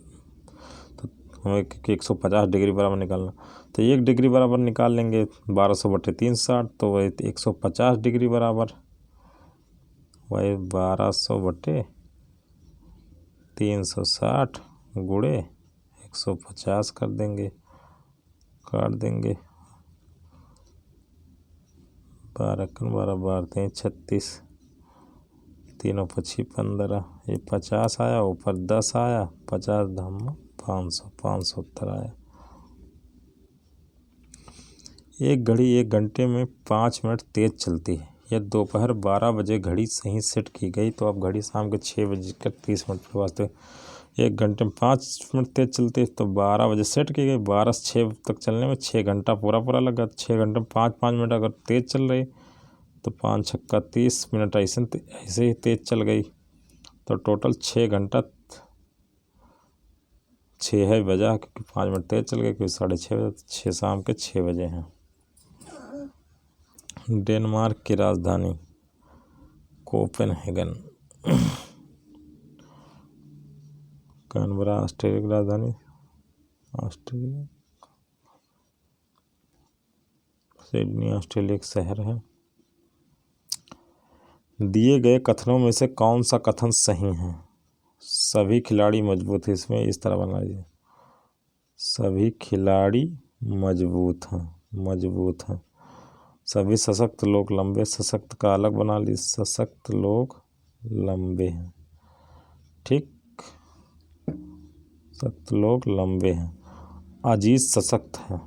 A: तो हमें 150 डिग्री बराबर निकालना, तो 1 डिग्री बराबर निकाल लेंगे 1200/360, तो वही 150 डिग्री बराबर वही 1200/360 गुणे 150 कर देंगे, काट देंगे। 12 36, तीनों 15, ये 50 आया, ऊपर 10 आया, 50 धाम 500, 570 आया। एक घड़ी 1 घंटे में 5 मिनट तेज चलती है। यह दोपहर 12 बजे घड़ी सही सेट की गई, तो अब घड़ी शाम के 6:30 के वास्ते 1 घंटे में 5 मिनट तेज चलती है, तो 12 बजे सेट की गई। 12 से 6 तक चलने में 6 घंटा पूरा लगा। 6 घंटे में 5 मिनट अगर तेज चल रही तो 5 छक्का 30 मिनट ऐसे ही तेज चल गई। तो टोटल 6 घंटा 6 है बजा, क्योंकि 5 मिनट तेज चल गए, क्योंकि 6:30 बजे, 6 शाम के 6 बजे हैं। डेनमार्क की राजधानी कोपेनहेगन। कैनबरा ऑस्ट्रेलिया की राजधानी, ऑस्ट्रेलिया। सिडनी ऑस्ट्रेलिया का शहर है। दिए गए कथनों में से कौन सा कथन सही है? सभी खिलाड़ी मजबूत हैं, इसमें इस तरह बना लीजिए, सभी खिलाड़ी मजबूत हैं। सभी सशक्त लोग लंबे, सशक्त का अलग बना ली, सशक्त लोग लंबे हैं, ठीक, सशक्त लोग लंबे हैं। अजीत सशक्त है,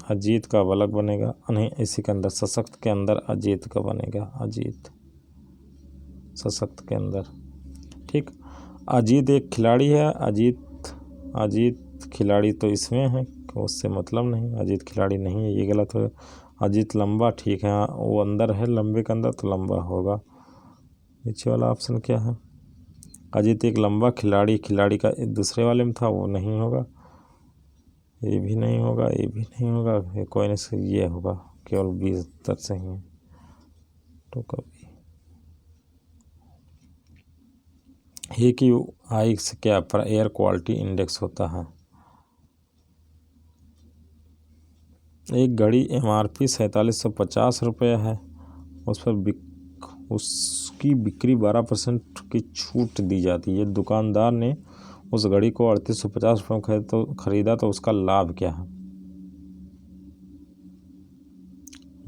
A: अजीत का अलग बनेगा, नहीं इसी के अंदर सशक्त के अंदर अजीत का बनेगा, अजीत सशक्त के अंदर, ठीक। अजीत एक खिलाड़ी है, अजीत खिलाड़ी तो इसमें है, उससे मतलब नहीं, अजीत खिलाड़ी नहीं है, ये गलत है। अजीत लंबा, ठीक है, वो अंदर है, लंबे के अंदर, तो लंबा होगा। नीचे वाला ऑप्शन क्या है? अजीत एक लंबा खिलाड़ी का दूसरे वाले में था, वो नहीं होगा, ये भी नहीं होगा, ये भी नहीं होगा, ये कोई नहीं, ये होगा, केवल 20 तक सही है। तो कभी AQI से क्या पर एयर क्वालिटी इंडेक्स होता है? एक घड़ी MRP 4750 रुपये है, उस पर उसकी बिक्री 12% की छूट दी जाती है। दुकानदार ने उस घड़ी को 3850 रुपये में खरीदा, तो उसका लाभ क्या है?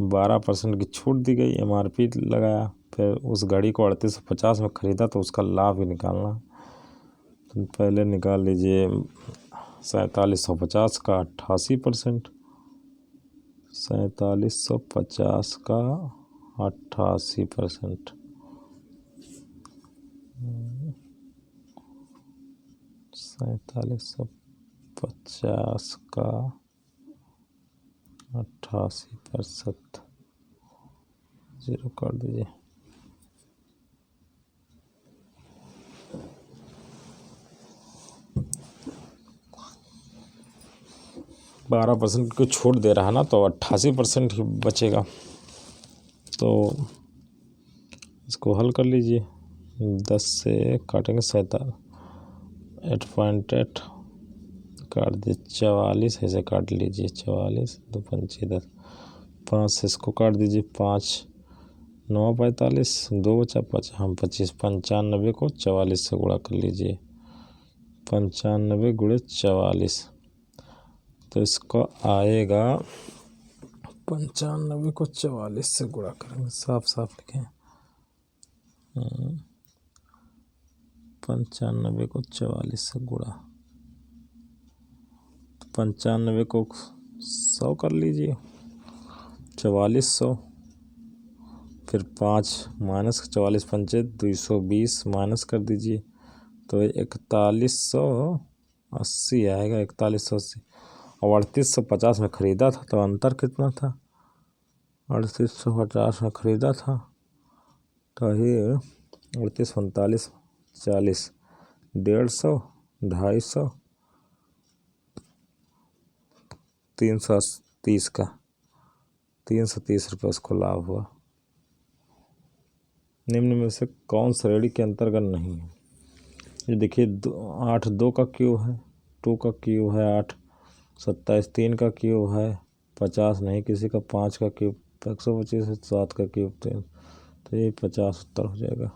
A: 12% की छूट दी गई, MRP लगाया, फिर उस घड़ी को 3850 में खरीदा, तो उसका लाभ ही निकालना। तो पहले निकाल लीजिए 4750 का 88%, 4750 का 88%, 4750 का 88%, 0 कर दीजिए। 12% को छूट दे रहा है ना, तो 88% ही बचेगा। तो इसको हल कर लीजिए, 10 से काटेंगे 8.8 काट दीजिए, 44 ऐसे काट लीजिए, 44 2 5 10, 5 से इसको काट दीजिए, 5 9 45, 2 बचा 5, हम 25, 95 को 44 से गुणा कर लीजिए, 95 गुणे 44, तो इसको आएगा 95 को 44 से गुणा करेंगे, साफ साफ लिखें, 95 को 44 से गुणा, 95 को 100 कर लीजिए, 4400, फिर 5 माइनस 44 पंचे 220 माइनस कर दीजिए, तो 4180 आएगा, 4180। और 3850 में ख़रीदा था, तो अंतर कितना था? 3850 में ख़रीदा था, तो ये 38 39 40, 150, 250, 330 का, 330 रुपये उसको लाभ हुआ। निम्न में से कौन श्रेणी के अंतर्गत नहीं है? ये देखिए 8 2 का क्यूब है, 2 का क्यूब है 8, 27 3 का क्यूब है, 50 नहीं किसी का, 5 का क्यूब 125 है, 7 का क्यूब 3, तो ये 50 उत्तर हो जाएगा।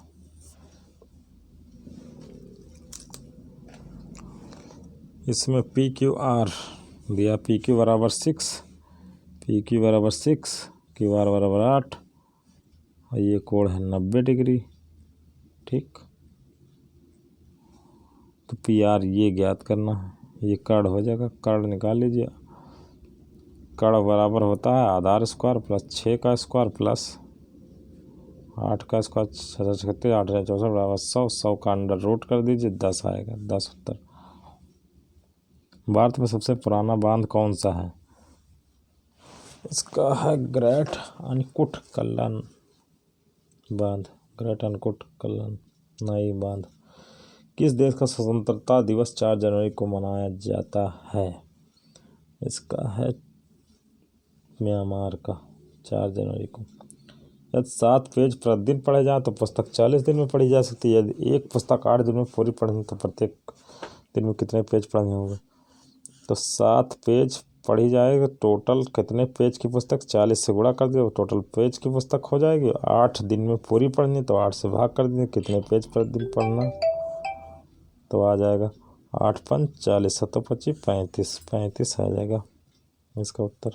A: इसमें पी क्यू आर दिया, पी क्यू बराबर 6, पी क्यू बराबर 6, क्यू आर बराबर 8, और ये कोण है 90 डिग्री। ठीक, तो पी आर ये ज्ञात करना है, ये कर्ण हो जाएगा, कर्ण निकाल लीजिए। कर्ण बराबर होता है आधार स्क्वायर प्लस 6 का स्क्वायर प्लस 8 का स्क्वायर, 36, 8 64 बराबर 100, 100 का अंडर रूट कर दीजिए, 10 आएगा, 10 उत्तर। भारत में सबसे पुराना बांध कौन सा है? इसका है ग्रेट अनकुट कल्लन बांध, ग्रेट अनकुट कल्लन नई बांध। किस देश का स्वतंत्रता दिवस 4 जनवरी को मनाया जाता है? इसका है म्यांमार का, 4 जनवरी को। यदि 7 पेज प्रतिदिन पढ़े जाएँ तो पुस्तक 40 दिन में पढ़ी जा सकती है। यदि एक पुस्तक 8 दिन में पूरी पढ़नी तो प्रत्येक दिन में कितने पेज पढ़ने होंगे? तो 7 पेज पढ़ी जाएगी, टोटल कितने पेज की पुस्तक, 40 से गुणा कर दिया टोटल पेज की पुस्तक हो जाएगी। 8 दिन में पूरी पढ़नी तो 8 से भाग कर देंगे, कितने पेज प्रतिदिन पढ़ना, तो आ जाएगा 8 5 40, 7 25 35, 35 आ जाएगा इसका उत्तर।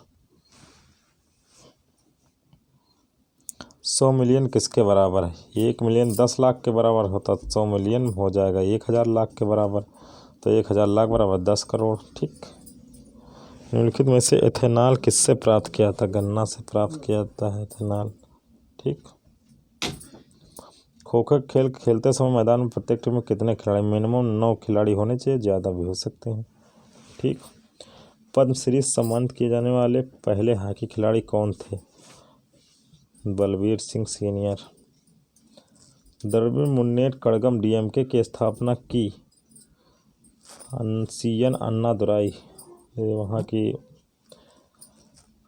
A: 100 मिलियन किसके बराबर है? 1 मिलियन 10 लाख के बराबर होता, 100 मिलियन हो जाएगा 1000 लाख के बराबर, तो 1000 लाख बराबर 10 करोड़। ठीक, निम्नलिखित में से एथेनॉल किससे प्राप्त किया था? गन्ना से प्राप्त किया जाता है एथेनॉल। ठीक, खो खो खेल खेलते समय मैदान में प्रत्येक टीम में कितने खिलाड़ी? मिनिमम 9 खिलाड़ी होने चाहिए, ज़्यादा भी हो सकते हैं। ठीक, पद्मश्री सम्मानित किए जाने वाले पहले हॉकी खिलाड़ी कौन थे? बलबीर सिंह सीनियर। द्रविड़ मुन्नेर कड़गम डीएमके की स्थापना की? सीएन अन्नादुराई, ये वहाँ की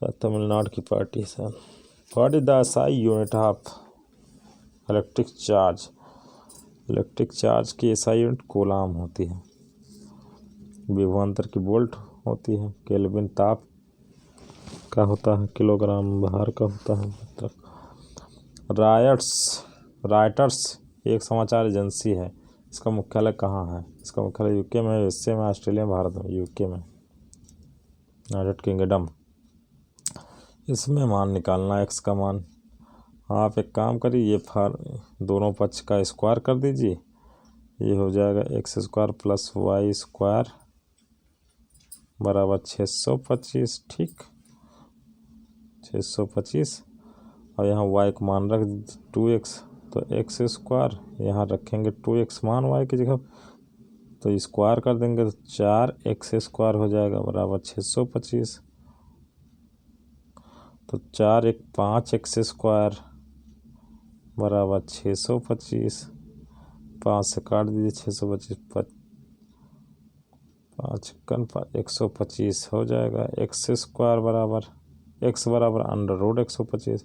A: तमिलनाडु की पार्टी है। What is the SI unit of electric charge? Electric charge की एसआई यूनिट कूलाम होती है। विभवांतर की वोल्ट होती है। केल्विन ताप का होता है, किलोग्राम भार का होता है। रॉयटर्स एक समाचार एजेंसी है, इसका मुख्यालय कहाँ है? इसका मुख्यालय यूके में, यूएसए में, ऑस्ट्रेलिया में, भारत में। यूके में, यूनाइटेड किंगडम। इसमें मान निकालना, एक्स का मान। आप एक काम करिए, ये दोनों पक्ष का स्क्वायर कर दीजिए, ये हो जाएगा x square plus y square बराबर 625। ठीक, 625, और यहाँ y को मान रख 2x, तो एक्स स्क्वायर यहाँ रखेंगे 2x मान y की जगह, तो स्क्वायर कर देंगे तो 4x स्क्वायर हो जाएगा बराबर 625। तो 4 1 5x स्क्वायर बराबर 625, 5 से काट दीजिए 625, 5 125 हो जाएगा। एक्स स्क्वायर बराबर एक्स बराबर अंडर रूट 125,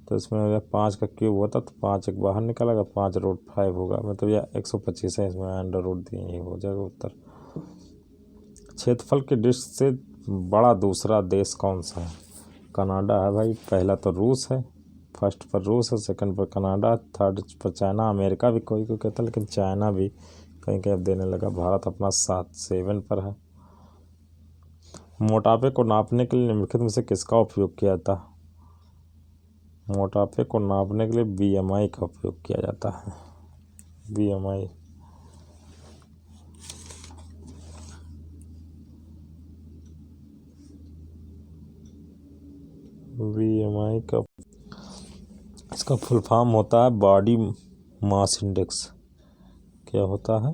A: तो इसमें हो जाए 5 का क्यूब होता तो 5 एक बाहर निकलेगा, 5 रूट 5 होगा, मतलब यह 125 है, इसमें अंडर रूट दिए, ये हो जाएगा उत्तर। क्षेत्रफल की दृष्टि से बड़ा दूसरा देश कौन सा है? कनाडा है भाई। पहला तो रूस है, फर्स्ट पर रूस है, सेकंड पर कनाडा, थर्ड पर चाइना। अमेरिका भी कोई कहता है, लेकिन चाइना भी कहीं कहीं देने लगा। भारत अपना 7 पर है। मोटापे को नापने के लिए निम्नलिखित में से किसका उपयोग किया जाता है? मोटापे को नापने के लिए बीएमआई का उपयोग किया जाता है। बीएमआई, बीएमआई का इसका फुल फॉर्म होता है बॉडी मास इंडेक्स। क्या होता है?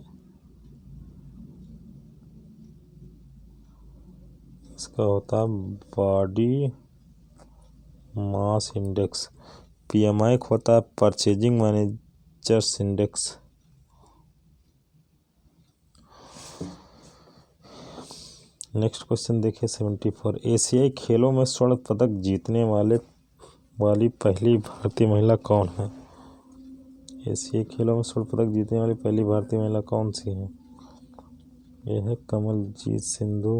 A: इसका होता है बॉडी मास इंडेक्स। पीएमआई होता है purchasing managers index. Next question देखिए 74। एशियाई खेलों में स्वर्ण पदक जीतने वाली पहली भारतीय महिला कौन है? एशियाई खेलों में स्वर्ण पदक जीतने वाली पहली भारतीय महिला कौन सी है? यह है कमलजीत सिंधु।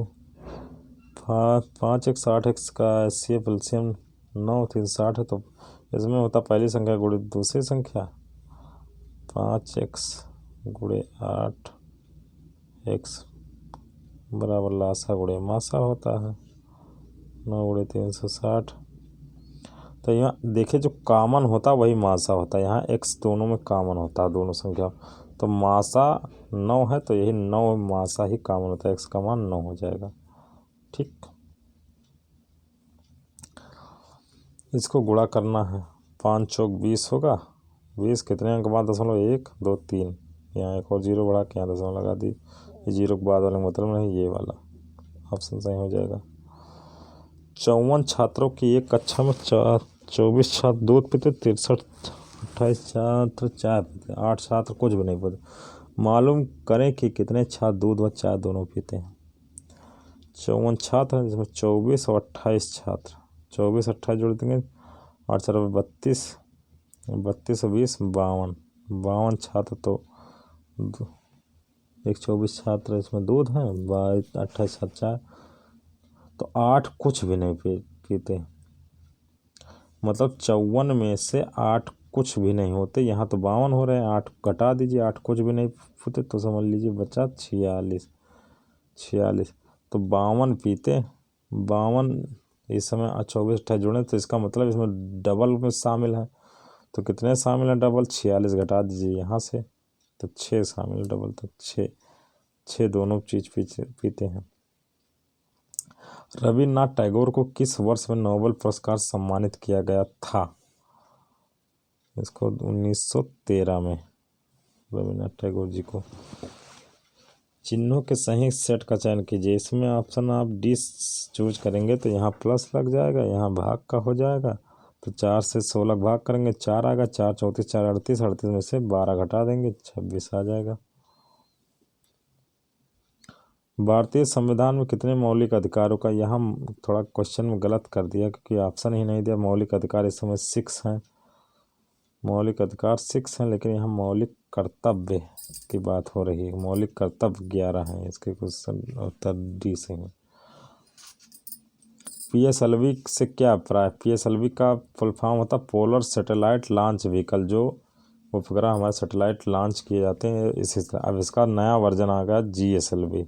A: 5x 8x का एससीएफ एलसीएम 9 3 60 है, तो इसमें होता पहली संख्या गुणे दूसरी संख्या। 5x गुणे 8x बराबर लासा गुणे मासा होता है। 9 गुणे 360। तो यहाँ देखिए जो कॉमन होता वही मासा होता है, यहाँ x दोनों में कॉमन होता है दोनों संख्या। तो मासा 9 है तो यही 9 मासा ही कॉमन होता है, x का मान 9 हो जाएगा। ठीक, इसको गुणा करना है। 5 चौक 20 होगा। 20 कितने अंक बाद 1 2 3, यहाँ एक और जीरो बढ़ा के यहाँ दशमलव लगा दी। ये जीरो के बाद वाले मतलब नहीं, ये वाला ऑप्शन सही हो जाएगा। 54 छात्रों की एक कक्षा में 24 छात्र दूध पीते, 63 28 छात्र चाय पीते, 8 छात्र कुछ भी नहीं पीते। मालूम करें कि कितने छात्र दूध व चाय दोनों पीते हैं। 54 छात्र हैं जिसमें 24 और 28 छात्र। 24 28 जोड़ देंगे, 8 4 32, 32 और 20 52, 52 छात्र। तो 24 छात्र इसमें दूध हैं, 28 छात्र चाय, तो 8 कुछ भी नहीं पीते। मतलब 54 में से 8 कुछ भी नहीं होते। यहाँ तो 52 हो रहे हैं, 8 घटा दीजिए, 8 कुछ भी नहीं पीते तो समझ लीजिए बचा 46। तो 52 पीते, 52 इस समय 24 28 जुड़े, तो इसका मतलब इसमें डबल में शामिल है। तो कितने शामिल हैं डबल? 46 घटा दीजिए यहाँ से, तो 6 शामिल डबल, तो 6 दोनों चीज़ पीते हैं। रविन्द्रनाथ टैगोर को किस वर्ष में नोबेल पुरस्कार सम्मानित किया गया था? इसको 1913 में रविन्द्रनाथ टैगोर जी को। चिन्हों के सही सेट का चयन कीजिए। इसमें ऑप्शन आप डी चूज करेंगे तो यहाँ प्लस लग जाएगा, यहाँ भाग का हो जाएगा। तो 4 से 16 भाग करेंगे, 4 आएगा, 4 34 4 38, 38 में से 12 घटा देंगे, 26 आ जाएगा। भारतीय संविधान में कितने मौलिक अधिकारों का, यहाँ थोड़ा क्वेश्चन में गलत कर दिया क्योंकि ऑप्शन ही नहीं दिया। मौलिक अधिकार इस समय 6 हैं, मौलिक अधिकार 6 हैं, लेकिन यहाँ मौलिक कर्तव्य की बात हो रही है। मौलिक कर्तव्य 11 हैं, इसके क्वेश्चन उत्तर डी से हैं। PSLV से क्या अभिप्राय? PSLV का फुल फॉर्म होता है पोलर सैटेलाइट लॉन्च व्हीकल। जो उपग्रह हमारे सैटेलाइट लॉन्च किए जाते हैं इसी तरह। अब इसका नया वर्जन आ गया GSLV,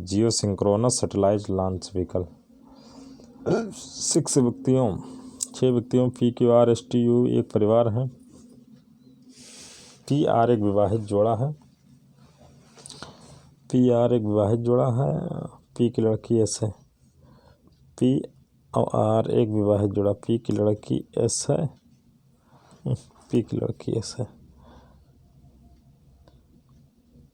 A: जियो सिंक्रोनस सैटेलाइट लॉन्च व्हीकल। 6 व्यक्तियों PQRSTU एक परिवार है। PR एक विवाहित जोड़ा है। P की लड़की S है। P और R एक विवाहित जोड़ा। P की लड़की S है, P की लड़की S है।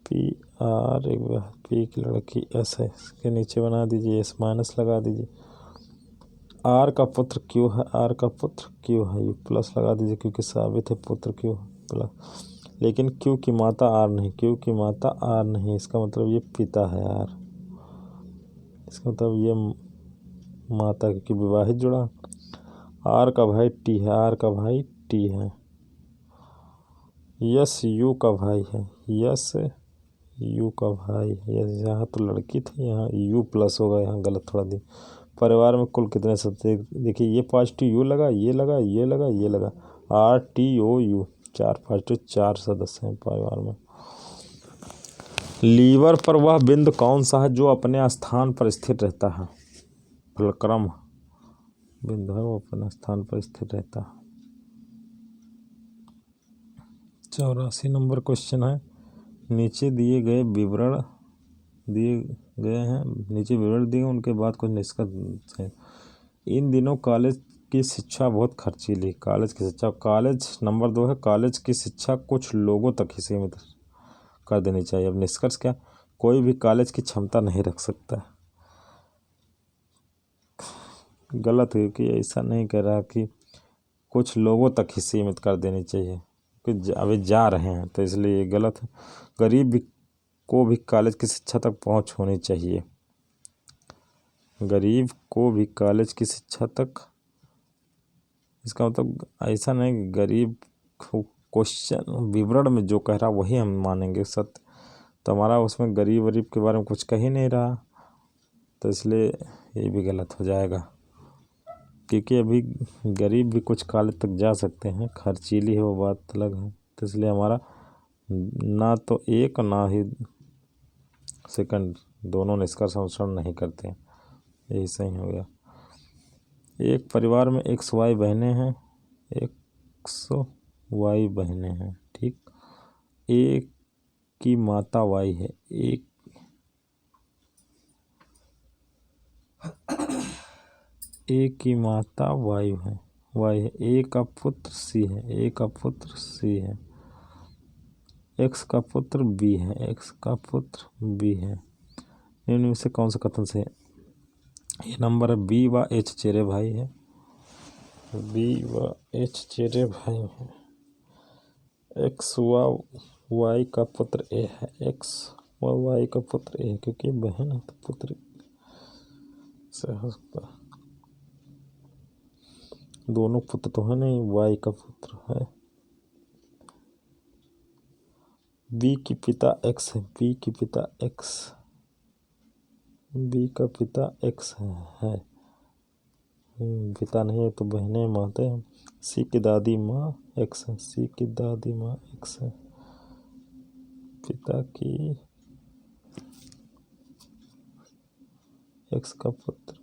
A: PR एक विवाहित, P की लड़की S है। इसके नीचे बना दीजिए S माइनस लगा दीजिए। R का पुत्र Q है, R का पुत्र Q है, ये प्लस लगा दीजिए क्योंकि साबित है पुत्र Q प्लस। लेकिन Q की माता R नहीं, Q की माता R नहीं, इसका मतलब ये पिता है R, इसका मतलब ये माता की विवाहित जुड़ा। R का भाई T है, R का भाई T है। यस U का भाई है, यस U का भाई है। यहाँ तो लड़की थी, यहाँ U प्लस होगा, यहाँ गलत थोड़ा दी। परिवार में कुल कितने सदस्य? देखिए ये पॉजिटिव U लगा, ये लगा, ये लगा, ये लगा, RTOU 4 पॉजिटिव 4 सदस्य हैं परिवार में। लीवर पर वह बिंदु कौन सा है जो अपने स्थान पर स्थिर रहता है? फुलक्रम बिंदु है, वो अपने स्थान पर स्थिर रहता है। 84 नंबर क्वेश्चन है। नीचे विवरण दिए गए उनके बाद कुछ निष्कर्ष है। इन दिनों कॉलेज की शिक्षा बहुत खर्चीली। कॉलेज नंबर 2 है, कॉलेज की शिक्षा कुछ लोगों तक ही सीमित कर देनी चाहिए। अब निष्कर्ष क्या? कोई भी कॉलेज की क्षमता नहीं रख सकता। गलत है कि ऐसा नहीं कह रहा कि कुछ लोगों तक ही सीमित कर देनी चाहिए, कि अभी जा रहे हैं तो इसलिए ये गलत है। गरीब भी को भी कॉलेज की शिक्षा तक पहुंच होनी चाहिए। गरीब को भी कॉलेज की शिक्षा तक, इसका मतलब ऐसा नहीं कि गरीब क्वेश्चन विवरण में जो कह रहा वही हम मानेंगे सत्य, तो हमारा उसमें गरीब वरीब के बारे में कुछ कह ही नहीं रहा, तो इसलिए ये भी गलत हो जाएगा। क्योंकि अभी गरीब भी कुछ कॉलेज तक जा सकते हैं, खर्चीली है वो बात अलग है, तो इसलिए हमारा ना तो एक ना ही सेकंड दोनों निष्कर्ष अनुसरण नहीं करते हैं, यही सही हो गया। एक परिवार में 100 भाई बहनें हैं, 100 भाई बहनें हैं, ठीक। एक की माता वाई है, एक की माता वायु है, एक का पुत्र सी है, एक का पुत्र सी है, एक्स का पुत्र बी है, एक्स का पुत्र बी है। इनमें से कौन सा कथन सही है? ये नंबर है बी व एच चेरे भाई है, बी व एच चेरे भाई है। एक्स व वाई का पुत्र ए है, एक्स व वाई का पुत्र ए, क्योंकि बहन है तो पुत्र से हो सकता है। दोनों पुत्र तो है नहीं, वाई का पुत्र है। बी की पिता एक्स है, बी की पिता एक्स, बी का पिता एक्स है। पिता नहीं है तो बहनें माते हैं। सी की दादी माँ एक्स है, सी की दादी माँ एक्स है। पिता की एक्स का पुत्र,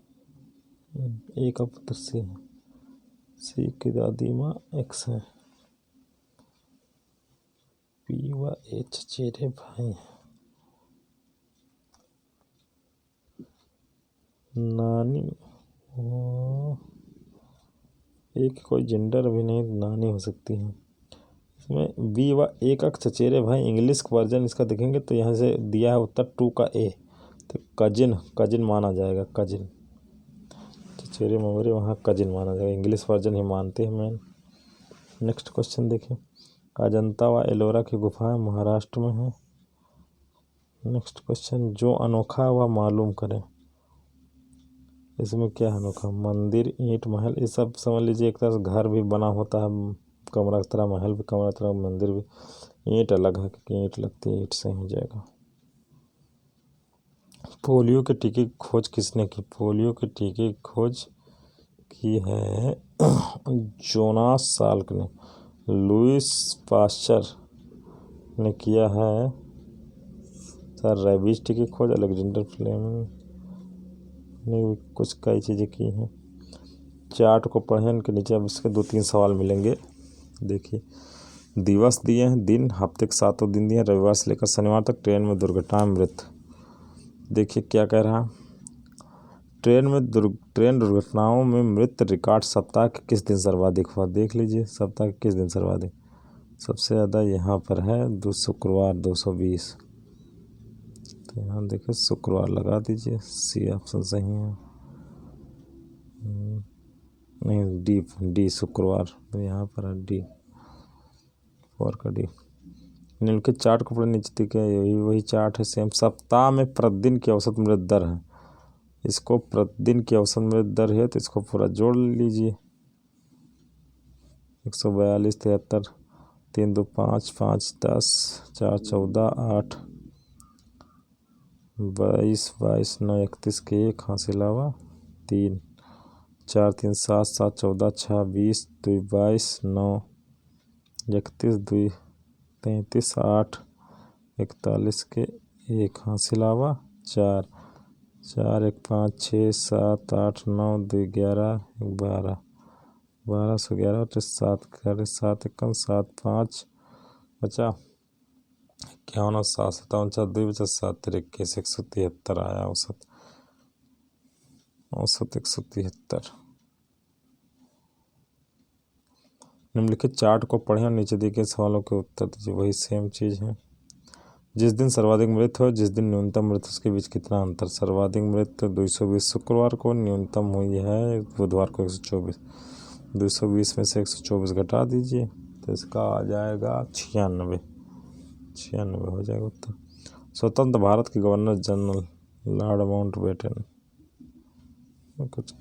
A: ए का पुत्र सी है, सी की दादी माँ एक्स है। पी व एच चेरे भाई, नानी एक कोई जेंडर भी नहीं, नानी हो सकती है। इसमें बी व ए का चचेरे भाई, इंग्लिश वर्जन इसका देखेंगे तो यहाँ से दिया है उत्तर 2 का ए, तो कजिन माना जाएगा, कजिन। चचेरे ममरे वहाँ कजिन माना जाएगा, इंग्लिश वर्जन ही मानते हैं मैन। नेक्स्ट क्वेश्चन देखिए, अजंता व एलोरा की गुफाएं महाराष्ट्र में है। नेक्स्ट क्वेश्चन, जो अनोखा व मालूम करें। इसमें क्या है अनोखा? मंदिर, ईंट, महल, ये सब समझ लीजिए एक तरह से घर भी बना होता है, कमरा की तरह महल भी, कमरा की तरह मंदिर भी। ईंट अलग है क्योंकि ईंट लगती है, ईंट से हो जाएगा। पोलियो के टीके की खोज किसने की? पोलियो के टीके की खोज की है जोनास साल्क ने। लुइस पास्चर ने किया है सर रेबीज टीके की खोज, अलेक्जेंडर फ्लेमिंग ने कुछ कई चीज़ें की हैं। चार्ट को पढ़ें, इनके नीचे अब इसके 2-3 सवाल मिलेंगे। देखिए, दिवस दिए हैं, दिन, हफ्ते के 7 दिन दिए हैं, रविवार से लेकर शनिवार तक। ट्रेन में दुर्घटना में मृत, देखिए क्या कह रहा है। ट्रेन दुर्घटनाओं में मृत रिकॉर्ड सप्ताह के किस दिन सर्वाधिक हुआ? देख लीजिए सप्ताह के किस दिन सर्वाधिक। सबसे ज़्यादा यहाँ पर है शुक्रवार 220, तो यहाँ देखिए शुक्रवार लगा दीजिए, सी ऑप्शन सही है। नहीं, डी शुक्रवार, तो यहाँ पर है डी, 4 का डी। निम्नलिखित चार्ट को पढ़े, नीचे दिखे यही वही चार्ट है सेम। सप्ताह में प्रतिदिन की औसत मृत्यु दर है, इसको प्रतिदिन की औसत मृत्यु दर है तो इसको पूरा जोड़ लीजिए। 142, 73, 3 2 5 5 10 4 14 8 22 22 9 31 के 1 हासिल हुआ 3 4 3 7 7 14 6 20 2 22 9 31 2 33 8 41 के 1 हासिल हुआ 4 4 1 5 6 7 8 9 2 11 12 12 से 11 तो 7 7 1 7 5 बचा 51 7 57 4 2 बचा 7 21 173 आया औसत 173। निम्नलिखित चार्ट को पढ़ें और नीचे दिए गए सवालों के उत्तर दीजिए। वही सेम चीज़ है। जिस दिन सर्वाधिक मृत्यु हो, जिस दिन न्यूनतम मृत्यु, उसके बीच कितना अंतर? सर्वाधिक मृत्यु 220 शुक्रवार को, न्यूनतम हुई है बुधवार को 124। 220 में से 124 घटा दीजिए तो इसका आ जाएगा 96 हो जाएगा उत्तर। स्वतंत्र भारत के गवर्नर जनरल लॉर्ड माउंटबेटन। कुछ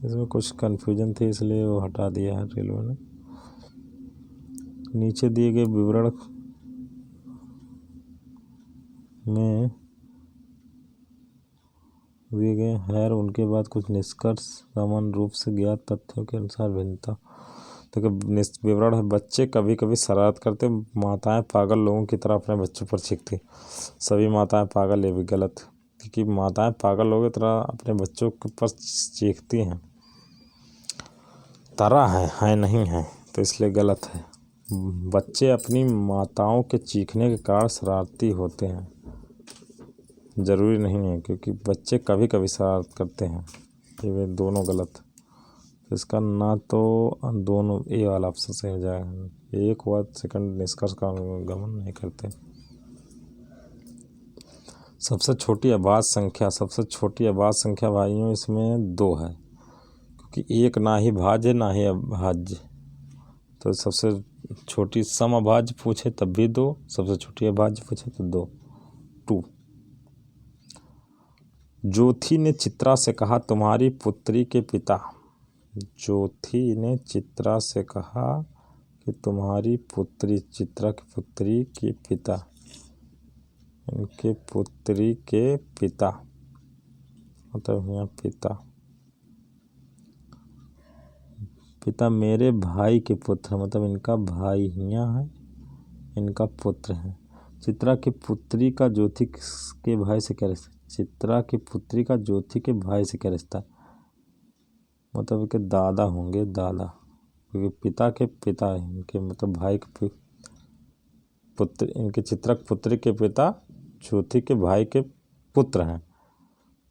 A: इसमें कुछ कन्फ्यूजन थी इसलिए वो हटा दिया है रेलवे ने। नीचे दिए गए विवरण में दिए गए हैं और उनके बाद कुछ निष्कर्ष सामान्य रूप से ज्ञात तथ्यों के अनुसार भिन्नता। तो विवरण है, बच्चे कभी कभी शरारत करते, माताएं पागल लोगों की तरह अपने बच्चों पर चीखती। सभी माताएं पागल, ये भी गलत, क्योंकि माताएं पागल लोगों की तरह अपने बच्चों के पर चीखती हैं, तरह है नहीं है, तो इसलिए गलत है। बच्चे अपनी माताओं के चीखने के कारण शरारती होते हैं, ज़रूरी नहीं है, क्योंकि बच्चे कभी कभी शरारत करते हैं, ये दोनों गलत। इसका ना तो दोनों ए वाला ऑप्शन सही हो जाएगा, एक बात सेकंड निष्कर्ष का गमन नहीं करते। सबसे छोटी आबाद संख्या भाइयों इसमें 2 है, क्योंकि एक ना ही भाज्य ना ही अभाज्य, तो सबसे छोटी सम अभाज्य पूछे तब भी 2, सबसे छोटी अभाज्य पूछे तो 2। ज्योति ने चित्रा से कहा, तुम्हारी पुत्री के पिता। ज्योति ने चित्रा से कहा कि तुम्हारी पुत्री, चित्रा की पुत्री के पिता, इनके पुत्री के पिता, मतलब यहाँ पिता मेरे भाई के पुत्र, मतलब इनका भाई यहाँ है, इनका पुत्र है। चित्रा की पुत्री का ज्योति के भाई से क्या रिश्ता? चित्रा की पुत्री का ज्योति के भाई से क्या रिश्ता? मतलब इनके दादा होंगे, दादा, क्योंकि पिता के पिता है इनके, मतलब भाई के पुत्र, इनके चित्रा की पुत्री के पिता ज्योति के भाई के पुत्र हैं,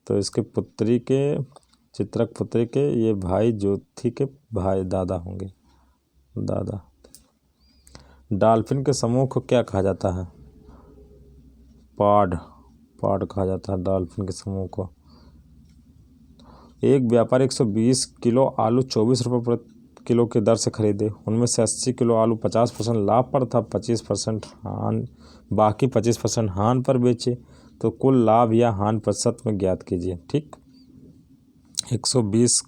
A: तो इसके पुत्री के, चित्रा की पुत्री के ये भाई ज्योति के भाई दादा होंगे, दादा। डॉल्फिन के समूह को क्या कहा जाता है? पाड कहा जाता है डॉल्फिन के समूह को। एक व्यापारी 120 किलो आलू 24 रुपये प्रति किलो की दर से खरीदे, उनमें से 80 किलो आलू 50% लाभ पर था, 25% हान, बाकी 25% हान पर बेचे, तो कुल लाभ या हान प्रतिशत में ज्ञात कीजिए। ठीक, 120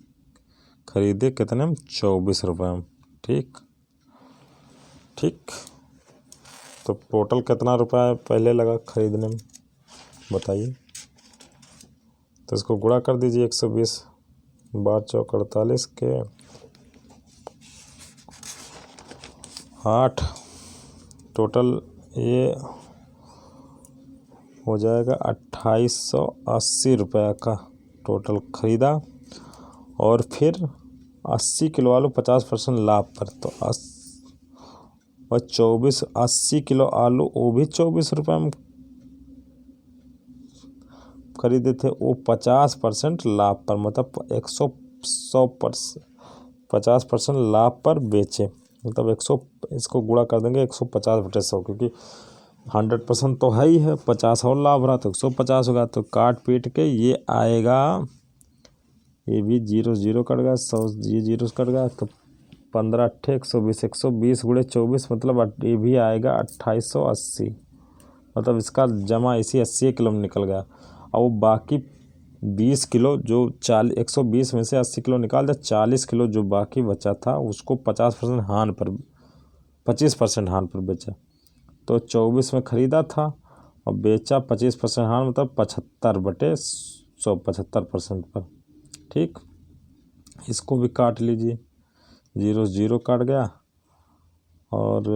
A: खरीदे कितने में? 24 रुपये में। ठीक, तो टोटल कितना रुपया पहले लगा खरीदने में, बताइए। तो इसको गुणा कर दीजिए, 120 × 4 = 48 के 8, टोटल ये हो जाएगा 2880 रुपये का टोटल खरीदा, और फिर 80 किलो आलू 50% लाभ पर, तो और 80 किलो आलू वो भी 24 रुपये में खरीदे थे, वो 50% लाभ पर, मतलब 50% लाभ पर बेचे, मतलब 100, इसको गुणा कर देंगे 150/100, क्योंकि 100% तो है ही है, 50 और लाभ रहा तो 150 होगा, तो काट पीट के ये आएगा, ये भी 0 कट गया, 100 ये 0 कट गया, तो 15 × 8 = 120, 120 × 24, मतलब ये भी आएगा 2880, मतलब इसका जमा इसी 80 किलो में निकल गया। और वो बाकी 20 किलो जो 120 में से 80 किलो निकाल दिया, 40 किलो जो बाकी बचा था उसको 50% हान पर, 25% हान पर बेचा, तो 24 में ख़रीदा था और बेचा 25% हान, मतलब 75/100, 75% पर। ठीक, इसको भी काट लीजिए, 0 काट गया, और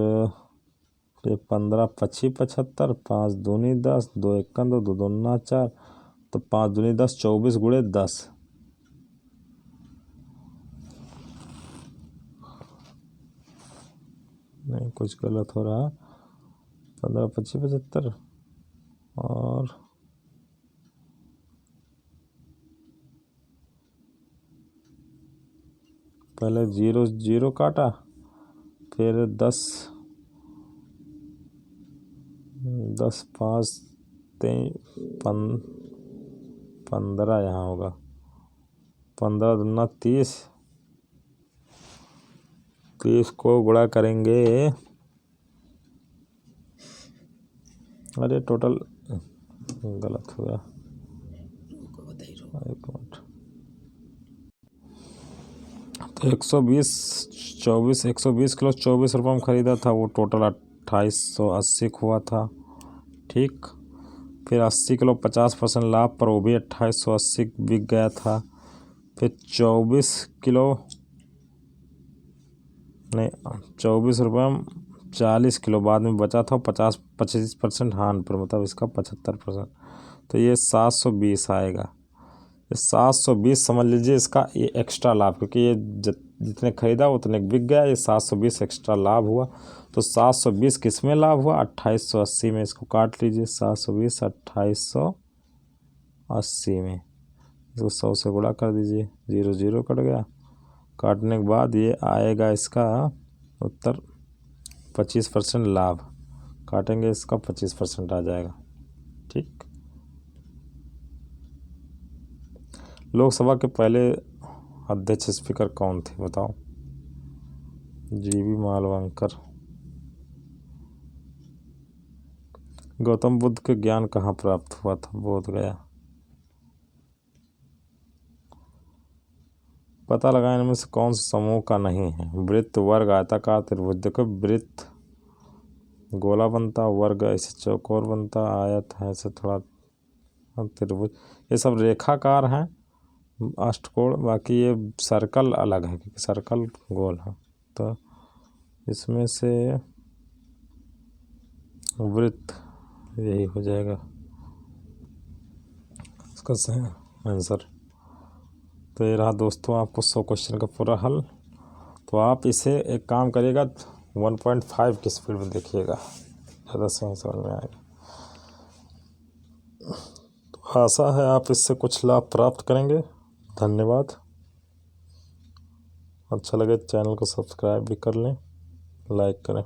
A: ये 15 × 25 = 75, 5 दूनी 10, 2 × 1 = 2, 2 दूना 4, तो 5 दूनी 10, 24 × 10, नहीं कुछ गलत हो रहा है, 15 × 25 = 75, और पहले 0 काटा, फिर 10 5 15 यहाँ होगा, 15 दूना 30, 30 को गुणा करेंगे अरे टोटल गलत हुआ, एक मिनट। तो 120 किलो 24 रुपये में ख़रीदा था, वो टोटल 2880 हुआ था। ठीक, फिर 80 किलो 50% लाभ पर वो भी 2880 बिक गया था। फिर 24 किलो नहीं 24 रुपये में 40 किलो बाद में बचा था 25% हान पर, मतलब इसका 75%। तो ये 720 आएगा। ये 720 समझ लीजिए इसका ये एक्स्ट्रा लाभ, क्योंकि ये जितने खरीदा उतने बिक गया, ये 720 एक्स्ट्रा लाभ हुआ। तो 720 किस में लाभ हुआ? 2880 में। इसको काट लीजिए, 720 2880 में। इसको 100 से गुणा कर दीजिए, 0 0 कट गया। काटने के बाद ये आएगा इसका उत्तर 25% लाभ। काटेंगे इसका 25% आ जाएगा। ठीक, लोकसभा के पहले अध्यक्ष स्पीकर कौन थे बताओ? जीवी मालवंकर। गौतम बुद्ध के ज्ञान कहाँ प्राप्त हुआ था? बोध गया। पता लगाने में से कौन सा समूह का नहीं है? वृत्त, वर्ग, आयताकार, त्रिभुज। देखो वृत्त गोला बनता, वर्ग ऐसे चौकोर बनता, आयत है ऐसे थोड़ा, त्रिभुज ये सब रेखाकार हैं, अष्टकोण। बाकी ये सर्कल अलग है, क्योंकि सर्कल गोल है। तो इसमें से वृत्त यही हो जाएगा इसका सही आंसर। तो ये रहा दोस्तों आपको 100 क्वेश्चन का पूरा हल। तो आप इसे एक काम करिएगा, 1.5 की स्पीड में देखिएगा, ज़्यादा सही समझ में आएगा। तो आशा है आप इससे कुछ लाभ प्राप्त करेंगे। धन्यवाद। अच्छा लगे चैनल को सब्सक्राइब भी कर लें, लाइक करें।